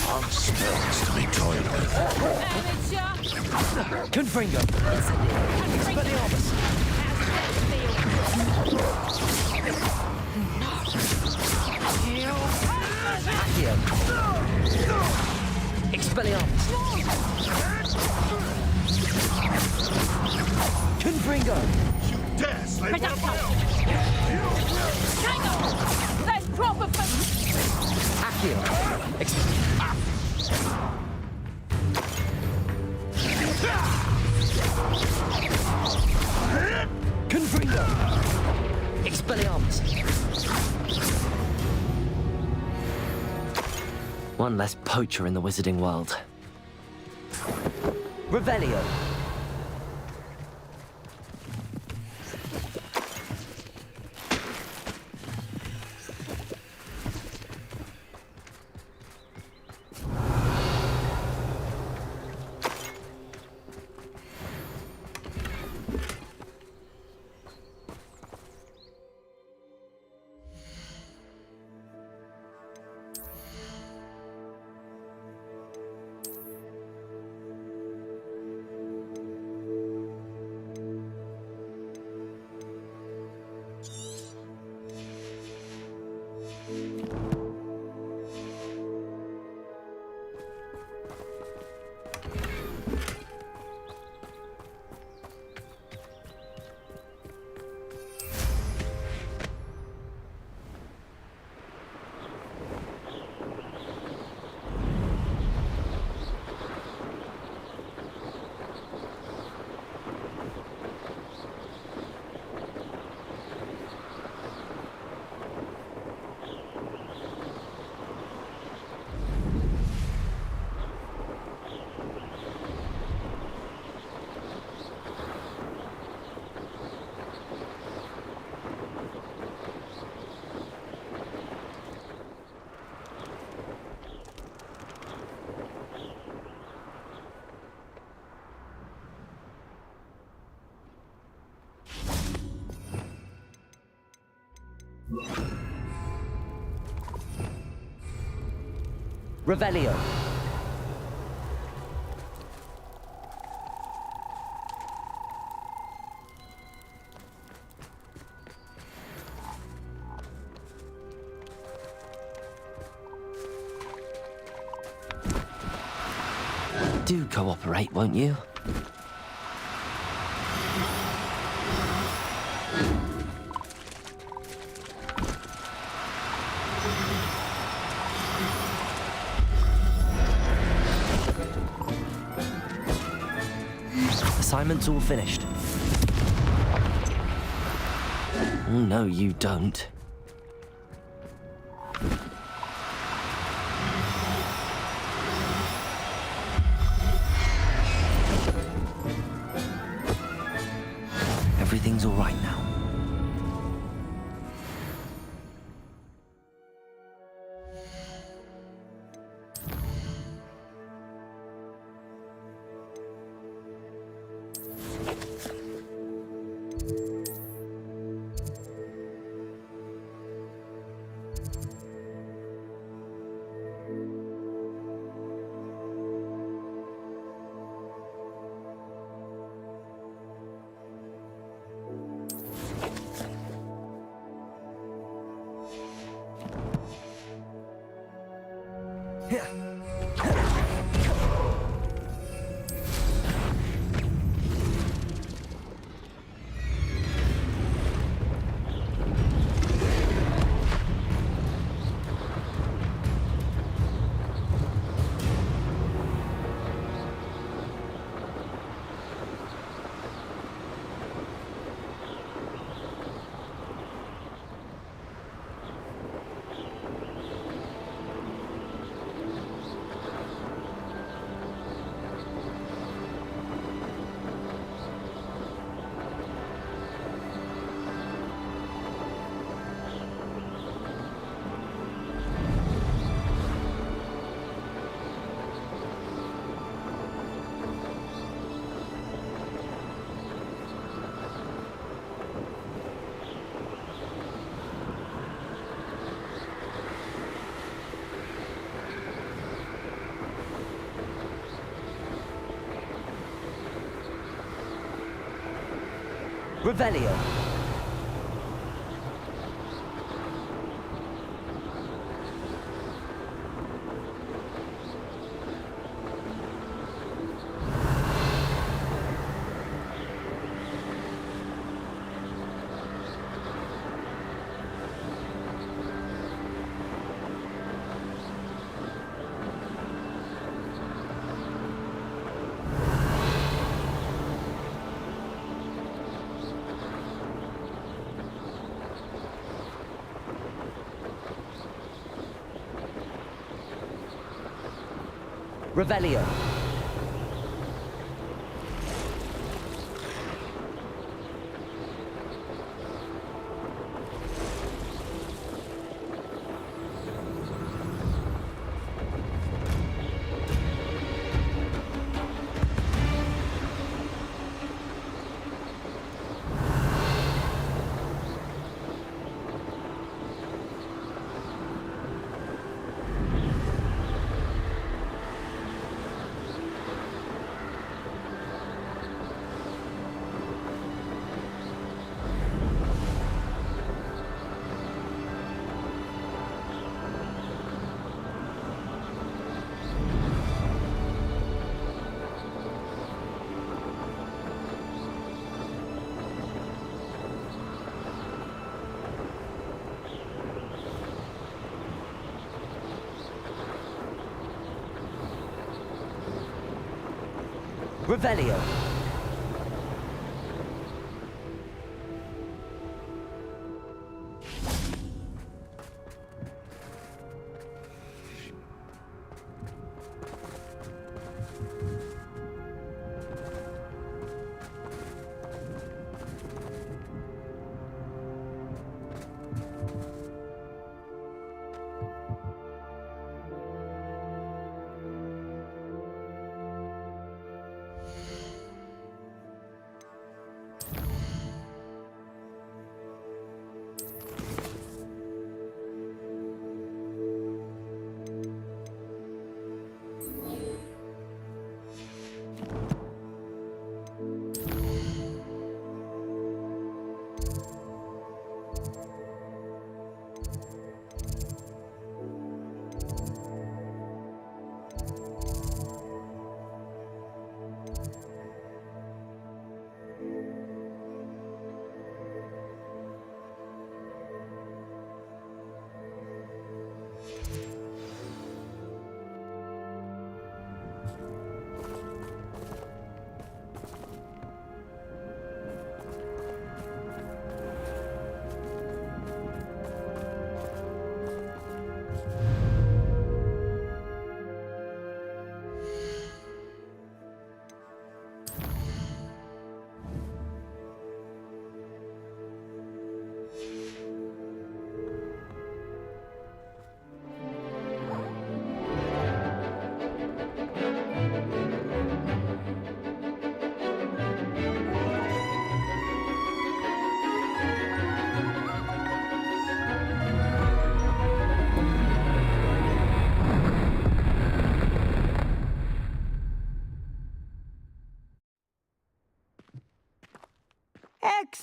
[SPEAKER 2] Aren't spells to be toyed with.
[SPEAKER 1] Confringo! Incendio! Expelliarmus! Accio! Expelliarmus! Confringo!
[SPEAKER 9] Dare slay one of my own!
[SPEAKER 3] Tango! That's proper for...
[SPEAKER 1] Accio! Confringo! Expelliarmus! One less poacher in the wizarding world. Revelio! Revelio! Do cooperate, won't you? Assignment's all finished. Oh, no, you don't. Everything's all right now. Revelio. Revelio. Revelio.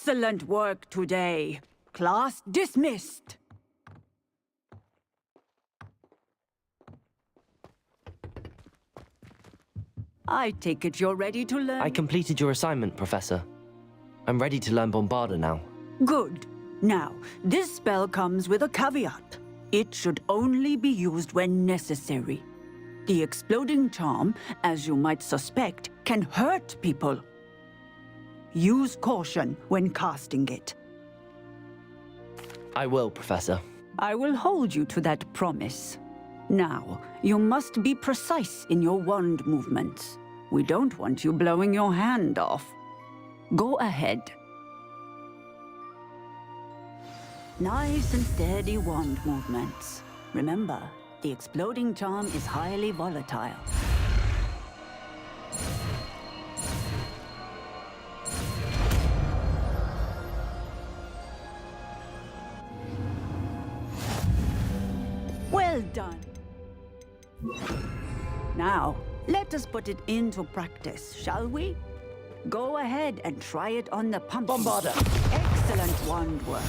[SPEAKER 10] Excellent work today. Class dismissed. I take it you're ready to learn?
[SPEAKER 1] I completed your assignment, Professor. I'm ready to learn Bombarda now.
[SPEAKER 10] Good. Now, this spell comes with a caveat. It should only be used when necessary. The exploding charm, as you might suspect, can hurt people. Use caution when casting it.
[SPEAKER 1] I will, Professor.
[SPEAKER 10] I will hold you to that promise. Now, you must be precise in your wand movements. We don't want you blowing your hand off. Go ahead. Nice and steady wand movements. Remember, the exploding charm is highly volatile. Well done. Now, let us put it into practice, shall we? Go ahead and try it on the pumpkin.
[SPEAKER 7] Bombarder!
[SPEAKER 10] Excellent wand work.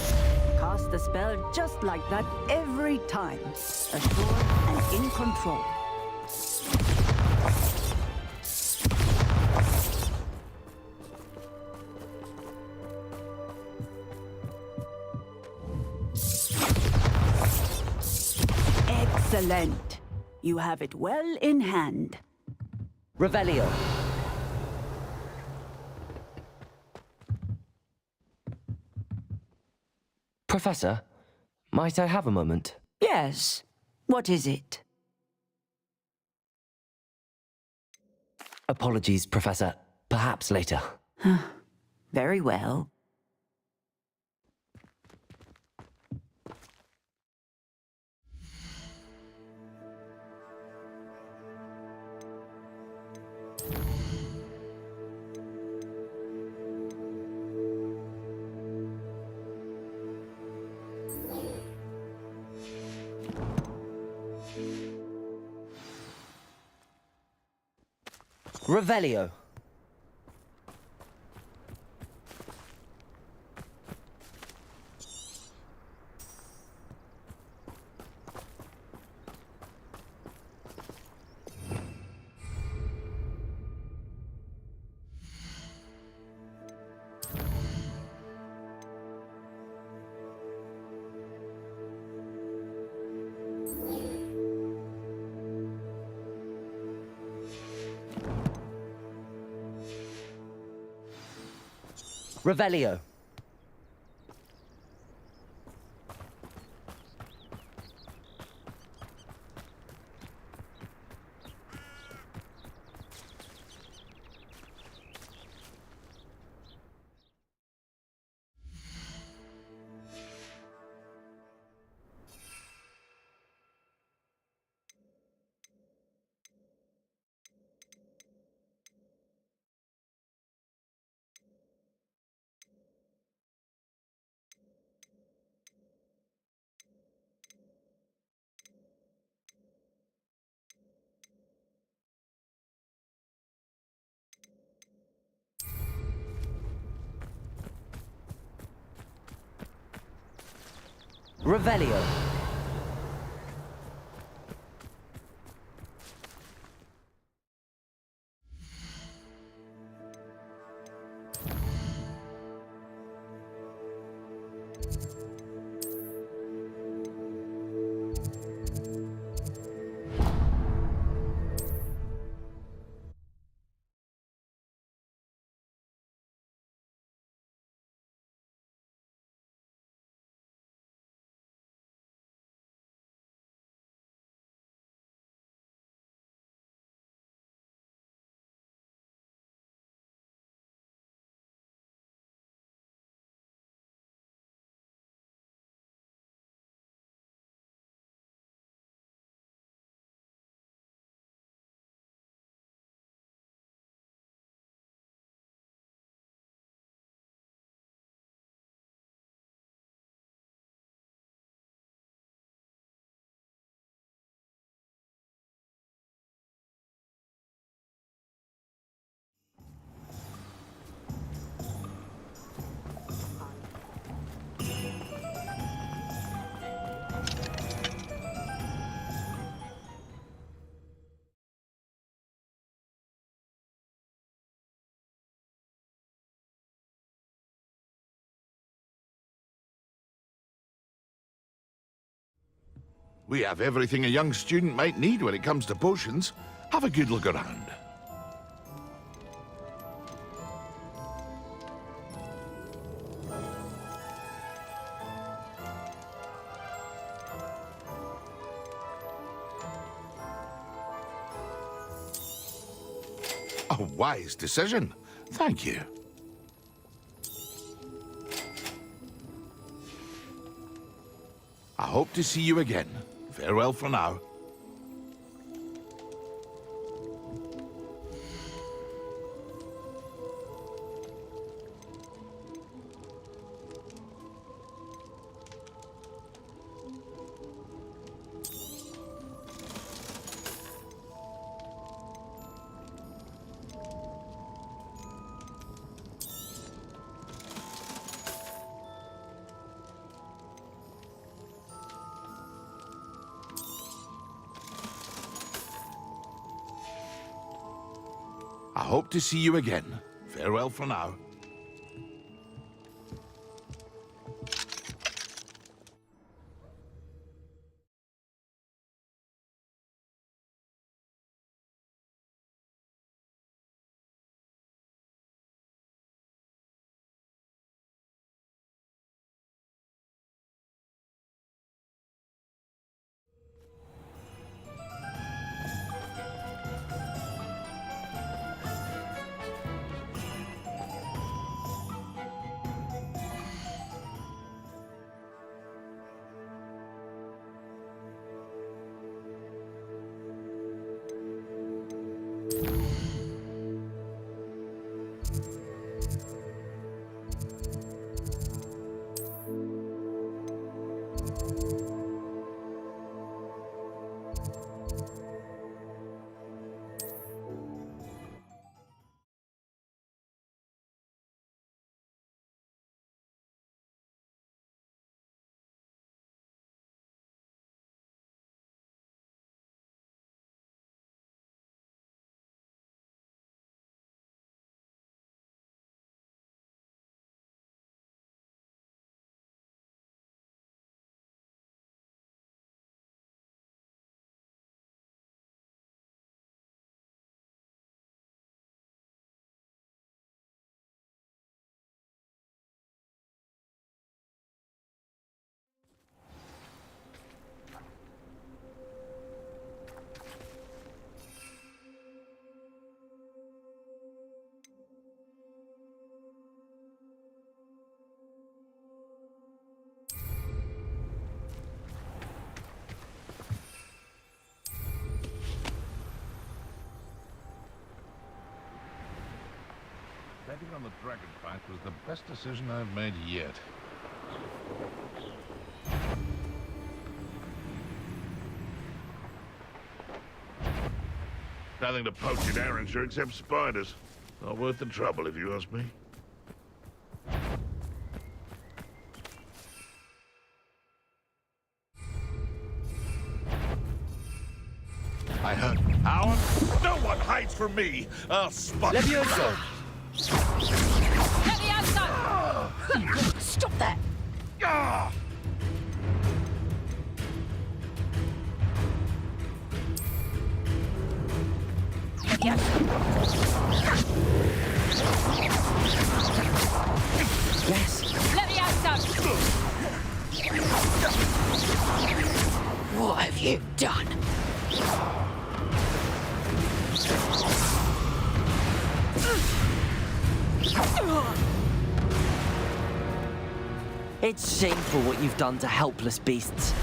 [SPEAKER 10] Cast the spell just like that every time. Assured and in control. Excellent. You have it well in hand.
[SPEAKER 1] Revelio. Professor, might I have a moment?
[SPEAKER 10] Yes. What is it?
[SPEAKER 1] Apologies, Professor. Perhaps later.
[SPEAKER 10] Very well.
[SPEAKER 1] Revelio. Revelio. Revelio.
[SPEAKER 9] We have everything a young student might need when it comes to potions. Have a good look around. A wise decision. Thank you. I hope to see you again. Farewell for now. hope to see you again. Farewell for now. Betting on the dragon fight was the best decision I've made yet. Nothing to poach in Arrowshire except spiders. Not worth the trouble, if you ask me. I heard. Howard, no one hides from me. I'll spot you.
[SPEAKER 8] Stop that! Yes.
[SPEAKER 1] Yes.
[SPEAKER 8] Let me out, son! What have you done?
[SPEAKER 1] It's shameful what you've done to helpless beasts.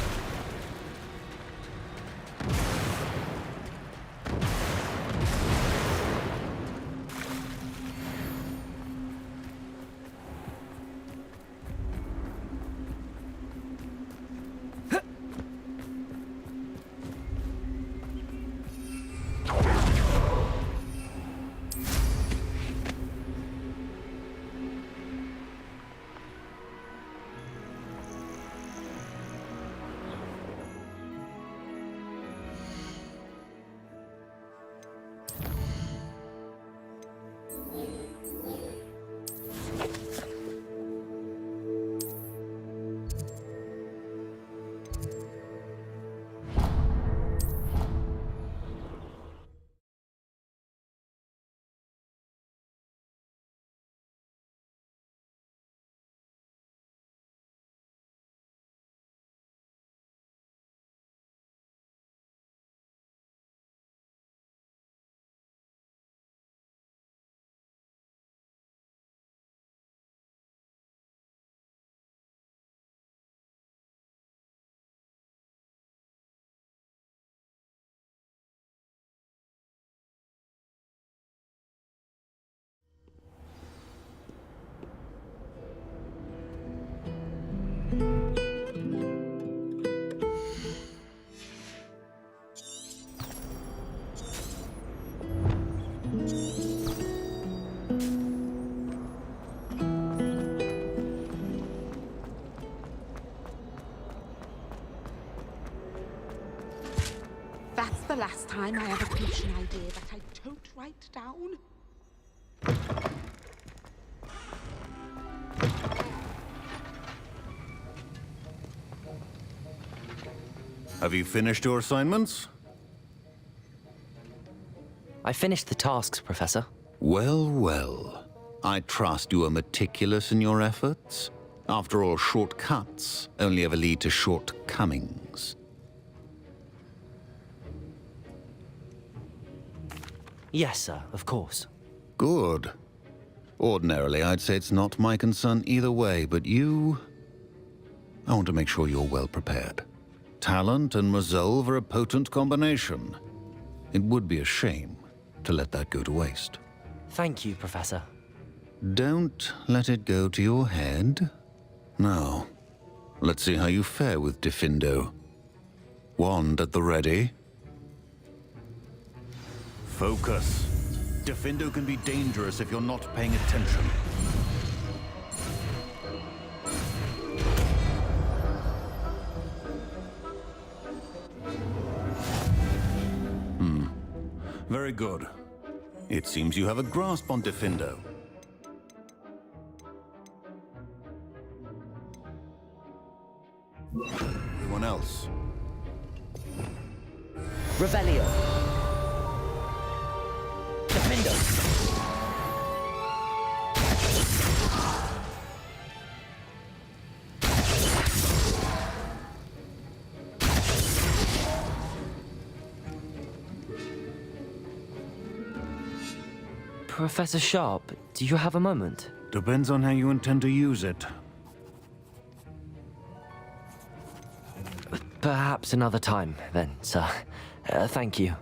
[SPEAKER 3] That's the last time I have a pollution idea that I don't write down.
[SPEAKER 11] Have you finished your assignments?
[SPEAKER 1] I finished the tasks, Professor.
[SPEAKER 11] Well, well. I trust you are meticulous in your efforts. After all, shortcuts only ever lead to shortcomings.
[SPEAKER 1] Yes, sir, of course.
[SPEAKER 11] Good. Ordinarily, I'd say it's not my concern either way, but you... I want to make sure you're well prepared. Talent and resolve are a potent combination. It would be a shame to let that go to waste.
[SPEAKER 1] Thank you, Professor.
[SPEAKER 11] Don't let it go to your head. Now, let's see how you fare with Diffindo. Wand at the ready. Focus. Diffindo can be dangerous if you're not paying attention. Very good. It seems you have a grasp on Diffindo. Everyone else.
[SPEAKER 1] Revelio. Defendo. Professor Sharp, do you have a moment?
[SPEAKER 11] Depends on how you intend to use it.
[SPEAKER 1] Perhaps another time, then, sir. Thank you.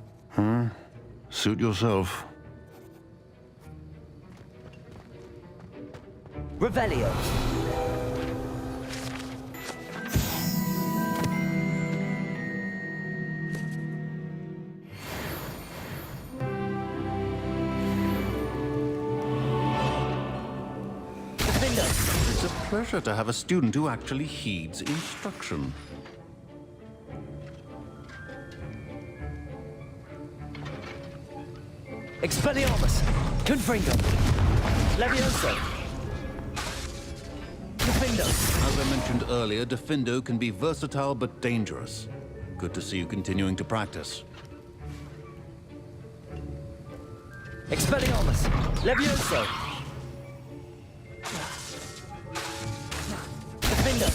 [SPEAKER 11] Suit yourself.
[SPEAKER 1] Revelio.
[SPEAKER 11] It's a pleasure to have a student who actually heeds instruction.
[SPEAKER 1] Expelliarmus! Confringo! Levioso! Diffindo!
[SPEAKER 11] As I mentioned earlier, Diffindo can be versatile but dangerous. Good to see you continuing to practice.
[SPEAKER 1] Expelliarmus! Levioso! Diffindo!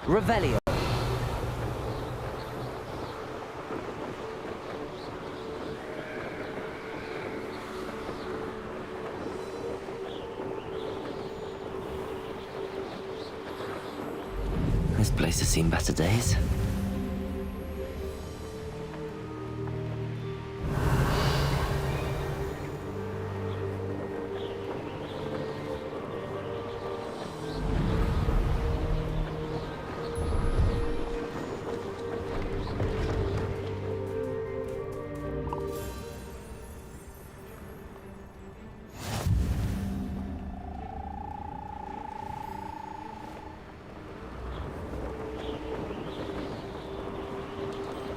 [SPEAKER 1] Revelio. This place has seen better days.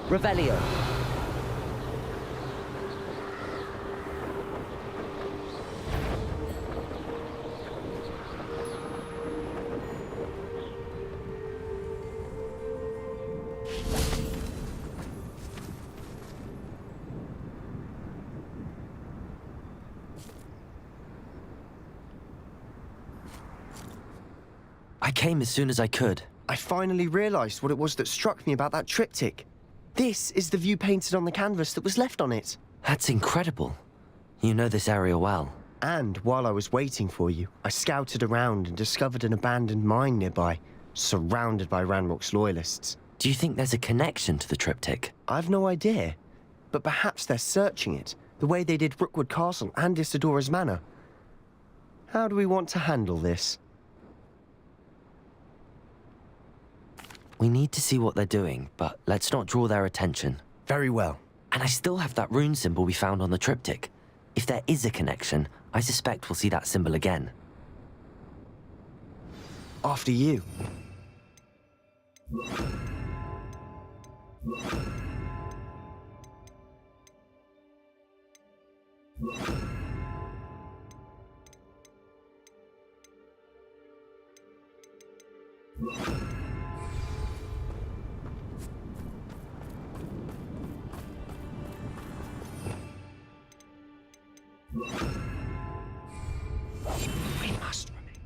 [SPEAKER 1] Revelio. I came as soon as I could.
[SPEAKER 12] I finally realized what it was that struck me about that triptych. This is the view painted on the canvas that was left on it.
[SPEAKER 1] That's incredible. You know this area well.
[SPEAKER 12] And while I was waiting for you, I scouted around and discovered an abandoned mine nearby, surrounded by Ranrock's loyalists.
[SPEAKER 1] Do you think there's a connection to the triptych?
[SPEAKER 12] I've no idea, but perhaps they're searching it, the way they did Rookwood Castle and Isidora's Manor. How do we want to handle this?
[SPEAKER 1] We need to see what they're doing, but let's not draw their attention.
[SPEAKER 12] Very well.
[SPEAKER 1] And I still have that rune symbol we found on the triptych. If there is a connection, I suspect we'll see that symbol again.
[SPEAKER 12] After you.
[SPEAKER 1] We must remain.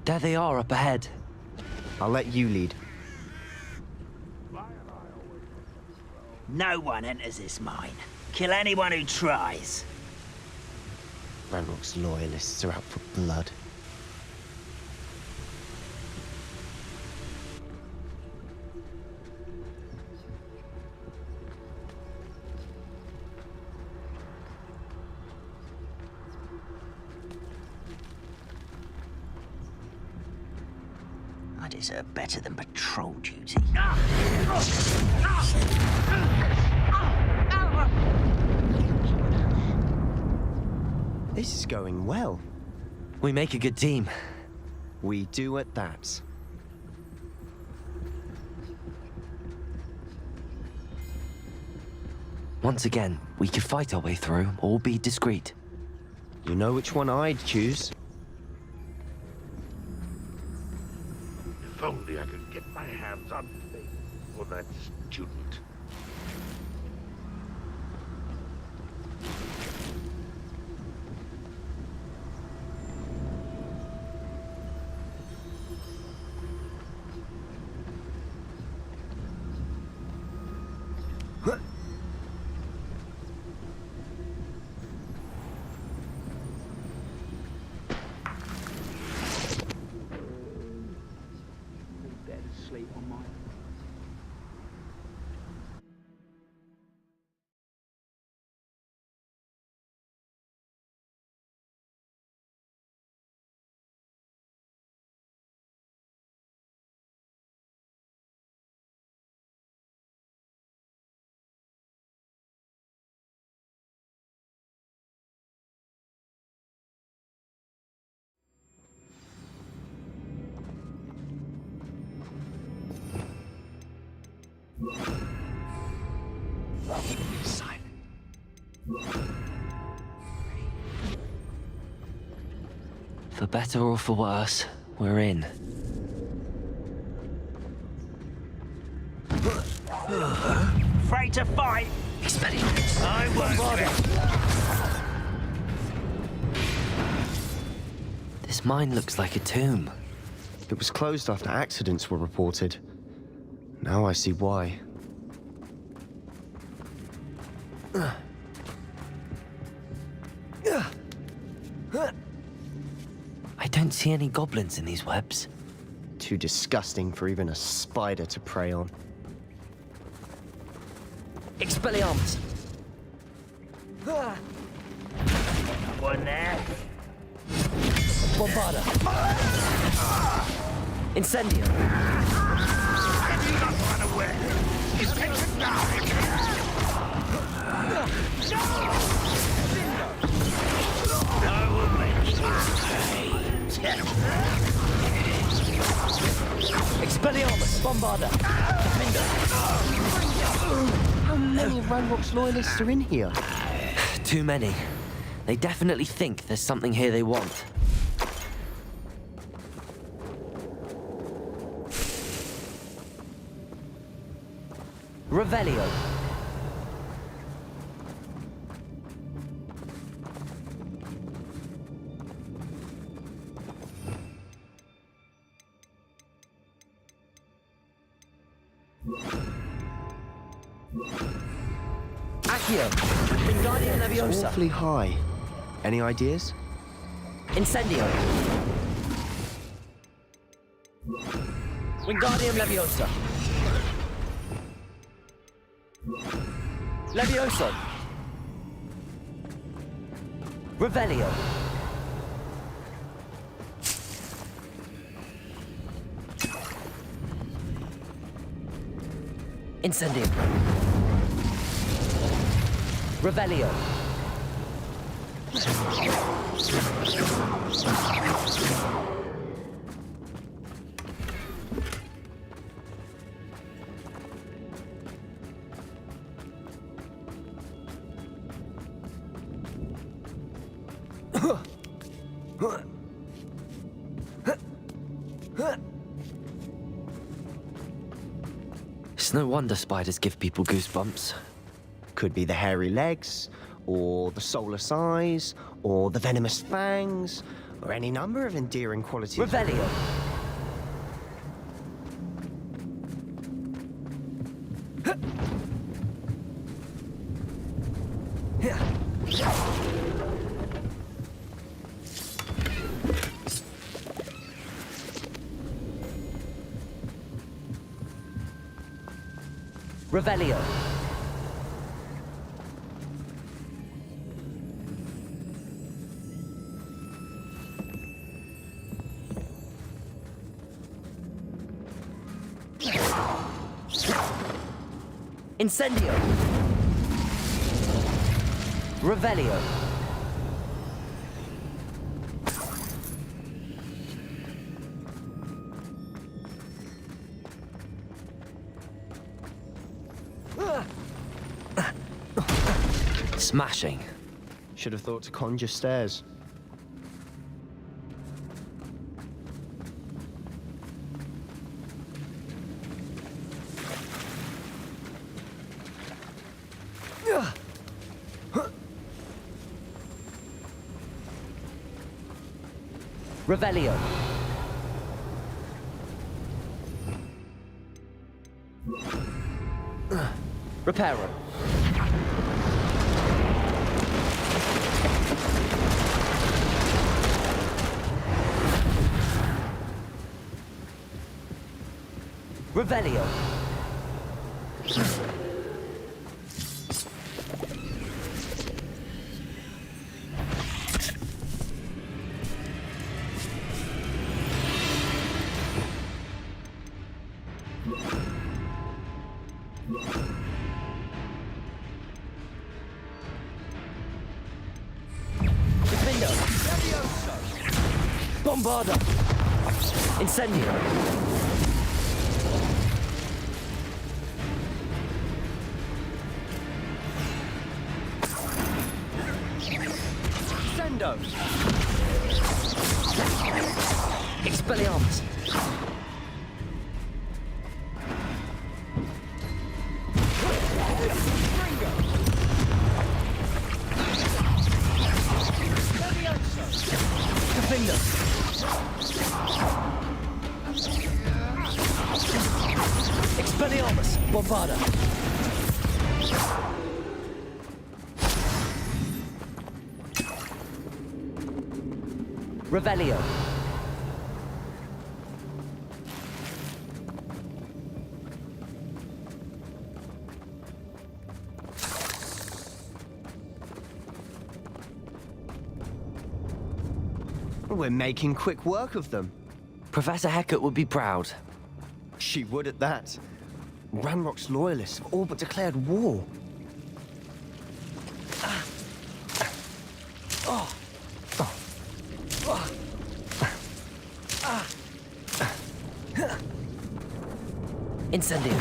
[SPEAKER 1] There they are up ahead.
[SPEAKER 12] I'll let you lead.
[SPEAKER 6] No one enters this mine. Kill anyone who tries.
[SPEAKER 12] Ranrock's loyalists are out for blood.
[SPEAKER 6] I deserve better than patrol duty.
[SPEAKER 12] This is going well.
[SPEAKER 1] We make a good team.
[SPEAKER 12] We do at that.
[SPEAKER 1] Once again, we could fight our way through or be discreet.
[SPEAKER 12] You know which one I'd choose.
[SPEAKER 9] If only I could get my hands on things for that student.
[SPEAKER 6] Better sleep on my...
[SPEAKER 1] Silent. For better or for worse, we're in.
[SPEAKER 6] Afraid to fight?
[SPEAKER 1] Expelliarmus!
[SPEAKER 6] I won't.
[SPEAKER 1] This mine looks like a tomb.
[SPEAKER 12] It was closed after accidents were reported. Now I see why.
[SPEAKER 1] I don't see any goblins in these webs.
[SPEAKER 12] Too disgusting for even a spider to prey on.
[SPEAKER 1] Expelliarmus!
[SPEAKER 6] One there.
[SPEAKER 1] Bombarda! Incendio!
[SPEAKER 9] Have you not run away? He's taken down!
[SPEAKER 6] I will make you pay.
[SPEAKER 1] Expelliarmus! Bombarda!
[SPEAKER 12] How many of Ranrock's loyalists are in here?
[SPEAKER 1] Too many. They definitely think there's something here they want. Revelio. Accio. Wingardium
[SPEAKER 12] It's
[SPEAKER 1] Leviosa.
[SPEAKER 12] awfully high. Any ideas?
[SPEAKER 1] Incendio. Wingardium Leviosa. Levioso. Revelio. Incendio. Revelio. It's no wonder spiders give people goosebumps.
[SPEAKER 12] Could be the hairy legs, or the soulless eyes, or the venomous fangs, or any number of endearing qualities.
[SPEAKER 1] Revelio. Revelio. Incendio. Revelio. Smashing.
[SPEAKER 12] Should have thought to conjure stairs.
[SPEAKER 1] Revelio. Reparo. Revelio. Defendo. Bombarda. Incendio. Sendo. Expelliarmus. Defender. Expelliarmus. Bombarda. Revelio.
[SPEAKER 12] We're making quick work of them.
[SPEAKER 1] Professor Hecat would be proud.
[SPEAKER 12] She would at that. Ranrock's loyalists have all but declared war.
[SPEAKER 1] Incendio.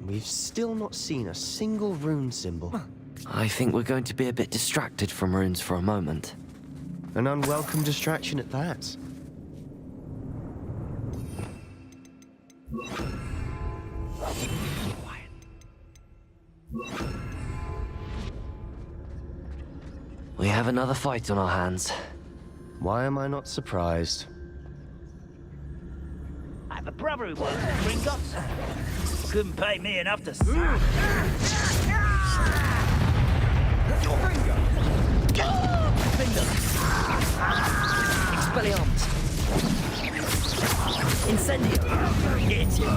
[SPEAKER 12] We've still not seen a single rune symbol.
[SPEAKER 1] I think we're going to be a bit distracted from runes for a moment.
[SPEAKER 12] An unwelcome distraction at that.
[SPEAKER 1] We have another fight on our hands.
[SPEAKER 12] Why am I not surprised?
[SPEAKER 6] I have a brother who works at Gringotts. Couldn't pay me enough to...
[SPEAKER 1] Expelliarmus! Incendio!
[SPEAKER 6] Get you.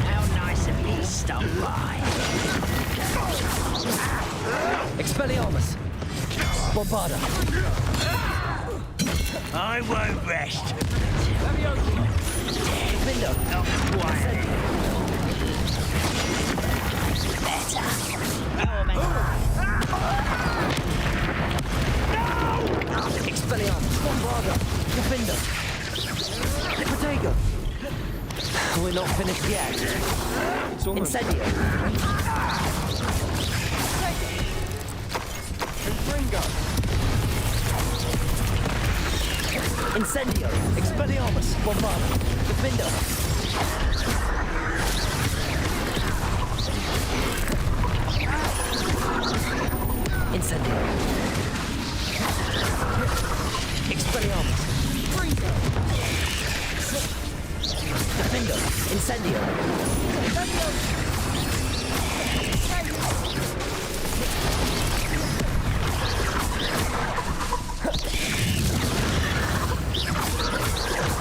[SPEAKER 6] How nice of you to stop by.
[SPEAKER 1] Expelliarmus! Bombarda!
[SPEAKER 6] I won't rest.
[SPEAKER 1] Window!
[SPEAKER 6] Not quiet. Better. Oh, man.
[SPEAKER 1] Expelliarmus! Bombarda! Defender! Protego! We're not finished yet. Incendio!
[SPEAKER 12] Ringo!
[SPEAKER 1] Incendio! Expelliarmus! Bombarda! Defender! Incendio! Expelliarmus! Defender! Incendio!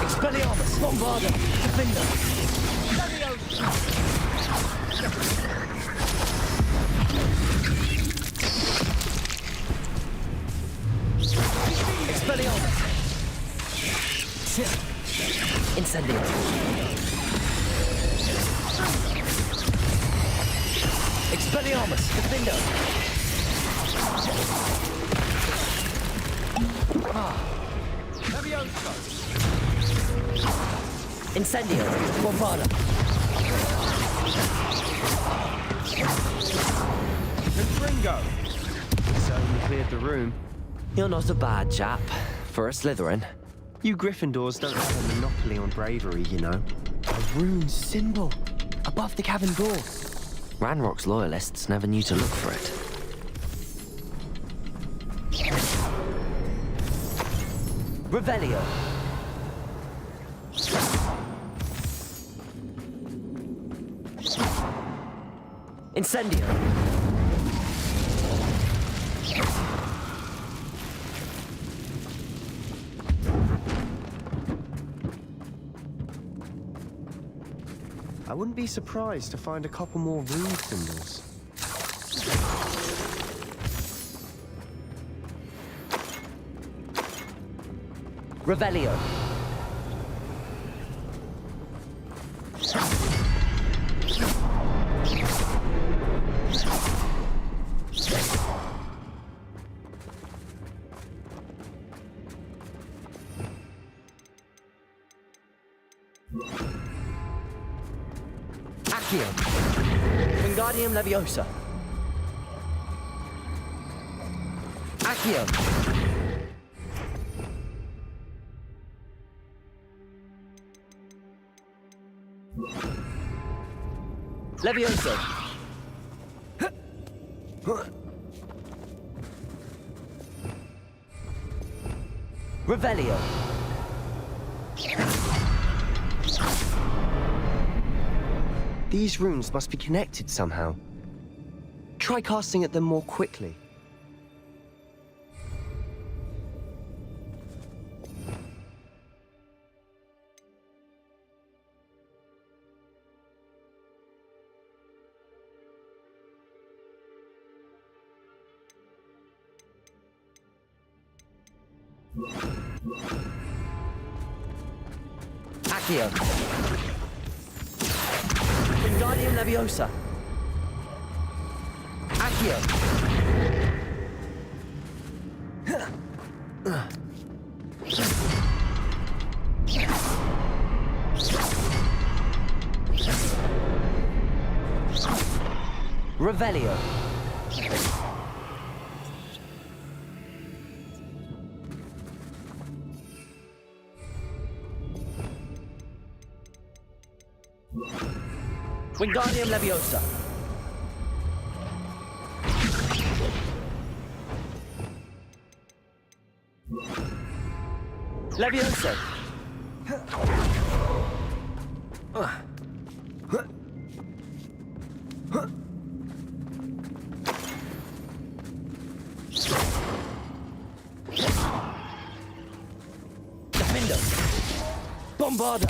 [SPEAKER 1] Expelliarmus! Bombarda! Defender! Expelliarmus! Incendio! Expelliarmus! Defender! Incendio! Bombarda!
[SPEAKER 12] Ringo! So you cleared the room.
[SPEAKER 1] You're not a bad chap for a Slytherin.
[SPEAKER 12] You Gryffindors don't have a monopoly on bravery, you know. A rune symbol above the cavern door.
[SPEAKER 1] Ranrock's loyalists never knew to look for it. Revelio! Incendio!
[SPEAKER 12] I wouldn't be surprised to find a couple more rune symbols.
[SPEAKER 1] Revelio! Accio! Wingardium Leviosa! Accio! Leviosa! Revelio!
[SPEAKER 12] These runes must be connected somehow. Try casting at them more quickly.
[SPEAKER 1] Accio! Wingardium Leviosa! Accio! Revelio. Wingardium Leviosa. Leviosa. Defendo. Bombarda.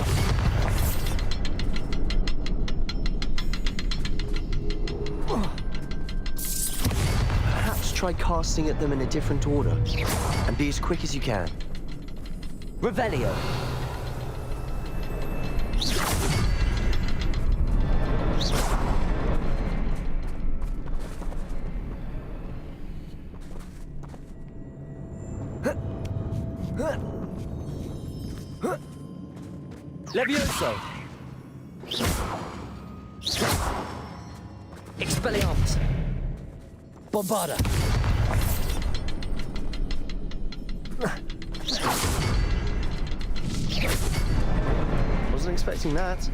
[SPEAKER 12] Perhaps try casting at them in a different order. And be as quick as you can.
[SPEAKER 1] Revelio. Levioso. Expelliarmus. Bombarda.
[SPEAKER 12] Wasn't expecting that.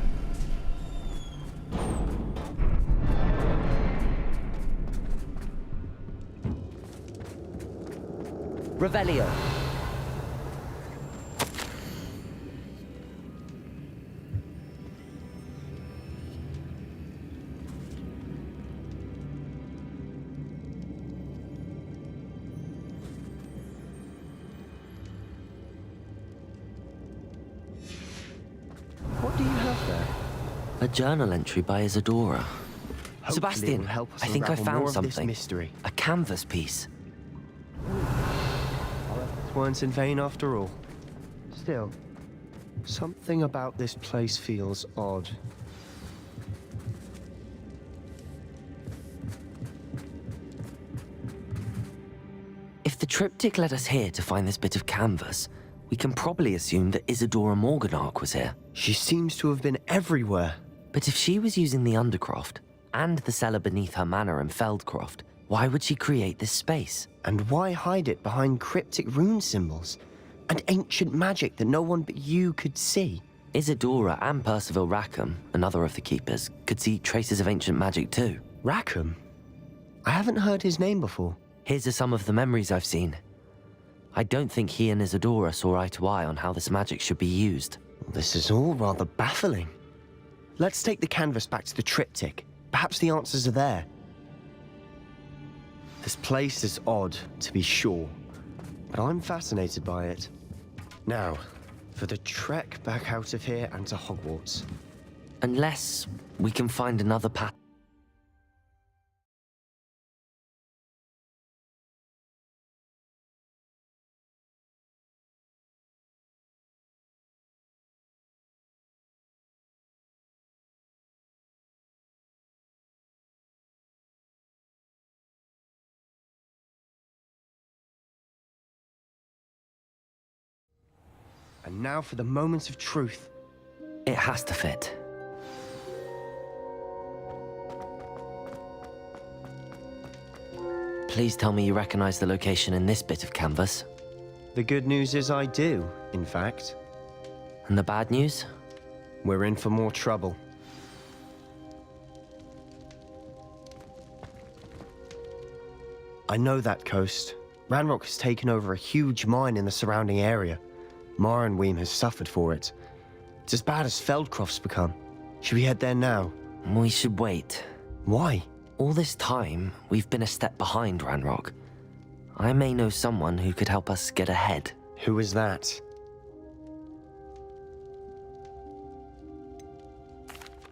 [SPEAKER 1] Revelio.
[SPEAKER 12] What do you have there?
[SPEAKER 1] A journal entry by Isadora.
[SPEAKER 12] Hopefully it
[SPEAKER 1] Sebastian,
[SPEAKER 12] will help us
[SPEAKER 1] I think I
[SPEAKER 12] unravel
[SPEAKER 1] found
[SPEAKER 12] more of this
[SPEAKER 1] something.
[SPEAKER 12] mystery.
[SPEAKER 1] A canvas piece.
[SPEAKER 12] Our efforts weren't in vain after all. Still, something about this place feels odd.
[SPEAKER 1] If the triptych led us here to find this bit of canvas, we can probably assume that Isadora Morganach was here.
[SPEAKER 12] She seems to have been everywhere.
[SPEAKER 1] But if she was using the Undercroft and the cellar beneath her manor in Feldcroft, why would she create this space?
[SPEAKER 12] And why hide it behind cryptic rune symbols and ancient magic that no one but you could see?
[SPEAKER 1] Isadora and Percival Rackham, another of the keepers, could see traces of ancient magic too.
[SPEAKER 12] Rackham? I haven't heard his name before.
[SPEAKER 1] Here's some of the memories I've seen. I don't think he and Isadora saw eye to eye on how this magic should be used.
[SPEAKER 12] This is all rather baffling. Let's take the canvas back to the triptych. Perhaps the answers are there. This place is odd, to be sure, but I'm fascinated by it. Now, for the trek back out of here and to Hogwarts.
[SPEAKER 1] Unless we can find another path.
[SPEAKER 12] And now for the moment of truth.
[SPEAKER 1] It has to fit. Please tell me you recognize the location in this bit of canvas.
[SPEAKER 12] The good news is I do, in fact.
[SPEAKER 1] And the bad news?
[SPEAKER 12] We're in for more trouble. I know that coast. Ranrock has taken over a huge mine in the surrounding area. Marrenweem has suffered for it. It's as bad as Feldcroft's become. Should we head there now?
[SPEAKER 1] We should wait.
[SPEAKER 12] Why?
[SPEAKER 1] All this time, we've been a step behind Ranrock. I may know someone who could help us get ahead.
[SPEAKER 12] Who is that?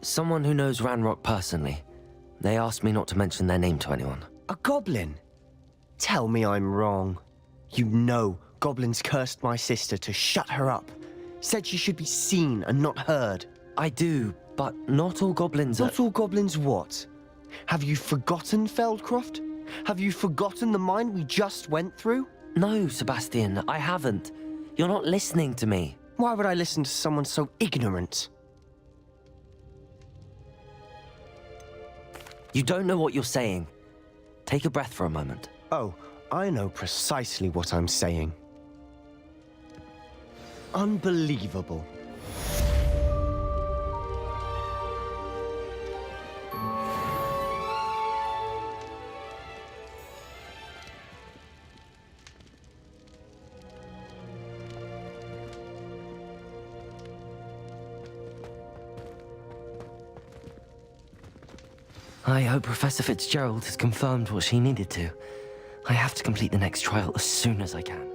[SPEAKER 1] Someone who knows Ranrock personally. They asked me not to mention their name to anyone.
[SPEAKER 12] A goblin? Tell me I'm wrong. You know goblins cursed my sister to shut her up. Said she should be seen and not heard.
[SPEAKER 1] I do, but not all goblins are...
[SPEAKER 12] Not all goblins what? Have you forgotten Feldcroft? Have you forgotten the mine we just went through?
[SPEAKER 1] No, Sebastian, I haven't. You're not listening to me.
[SPEAKER 12] Why would I listen to someone so ignorant?
[SPEAKER 1] You don't know what you're saying. Take a breath for a moment.
[SPEAKER 12] Oh, I know precisely what I'm saying. Unbelievable.
[SPEAKER 1] I hope Professor Fitzgerald has confirmed what she needed to. I have to complete the next trial as soon as I can.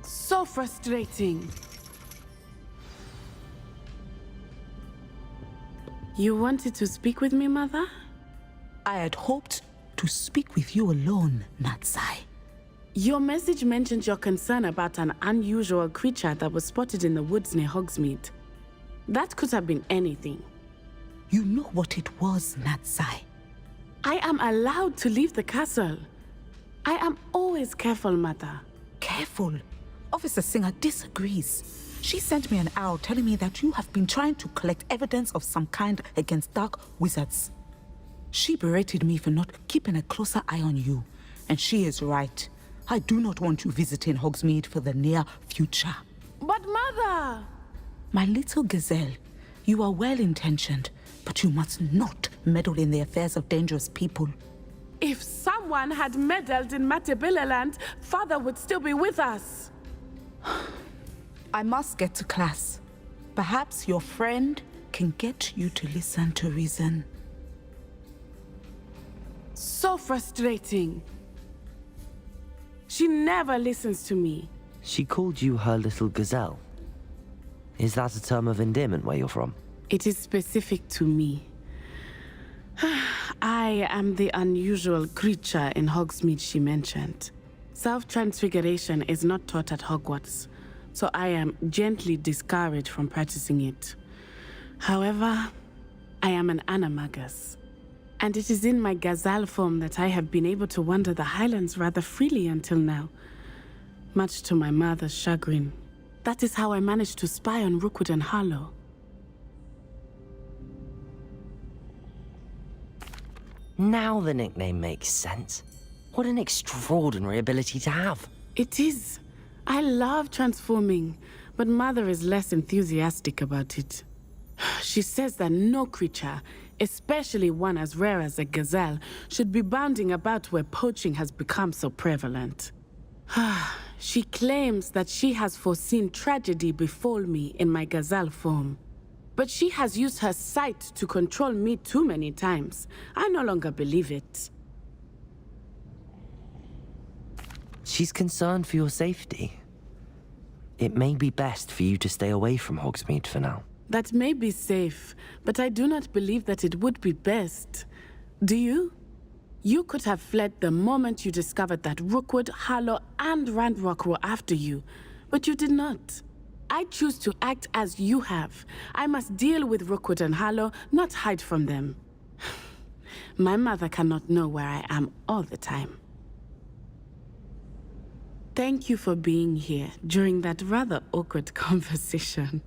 [SPEAKER 3] So frustrating. You wanted to speak with me, Mother?
[SPEAKER 13] I had hoped to speak with you alone, Natsai.
[SPEAKER 3] Your message mentioned your concern about an unusual creature that was spotted in the woods near Hogsmeade. That could have been anything.
[SPEAKER 13] You know what it was, Natsai.
[SPEAKER 3] I am allowed to leave the castle. I am always careful, Mother.
[SPEAKER 13] Careful? Officer Singer disagrees. She sent me an owl telling me that you have been trying to collect evidence of some kind against dark wizards. She berated me for not keeping a closer eye on you, and she is right. I do not want you visiting Hogsmeade for the near future.
[SPEAKER 3] But Mother!
[SPEAKER 13] My little gazelle, you are well-intentioned, but you must not meddle in the affairs of dangerous people.
[SPEAKER 3] If someone had meddled in Matabeleland, Father would still be with us.
[SPEAKER 13] I must get to class. Perhaps your friend can get you to listen to reason.
[SPEAKER 3] So frustrating. She never listens to me.
[SPEAKER 1] She called you her little gazelle. Is that a term of endearment where you're from?
[SPEAKER 3] It is specific to me. I am the unusual creature in Hogsmeade she mentioned. Self-transfiguration is not taught at Hogwarts, so I am gently discouraged from practicing it. However, I am an animagus, and it is in my gazelle form that I have been able to wander the Highlands rather freely until now, much to my mother's chagrin. That is how I managed to spy on Rookwood and Harlow.
[SPEAKER 1] Now the nickname makes sense. What an extraordinary ability to have.
[SPEAKER 3] It is. I love transforming, but Mother is less enthusiastic about it. She says that no creature, especially one as rare as a gazelle, should be bounding about where poaching has become so prevalent. She claims that she has foreseen tragedy befall me in my gazelle form. But she has used her sight to control me too many times. I no longer believe it.
[SPEAKER 1] She's concerned for your safety. It may be best for you to stay away from Hogsmeade for now.
[SPEAKER 3] That may be safe, but I do not believe that it would be best. Do you? You could have fled the moment you discovered that Rookwood, Harlow, and Ranrock were after you, but you did not. I choose to act as you have. I must deal with Rookwood and Harlow, not hide from them. My mother cannot know where I am all the time. Thank you for being here during that rather awkward conversation.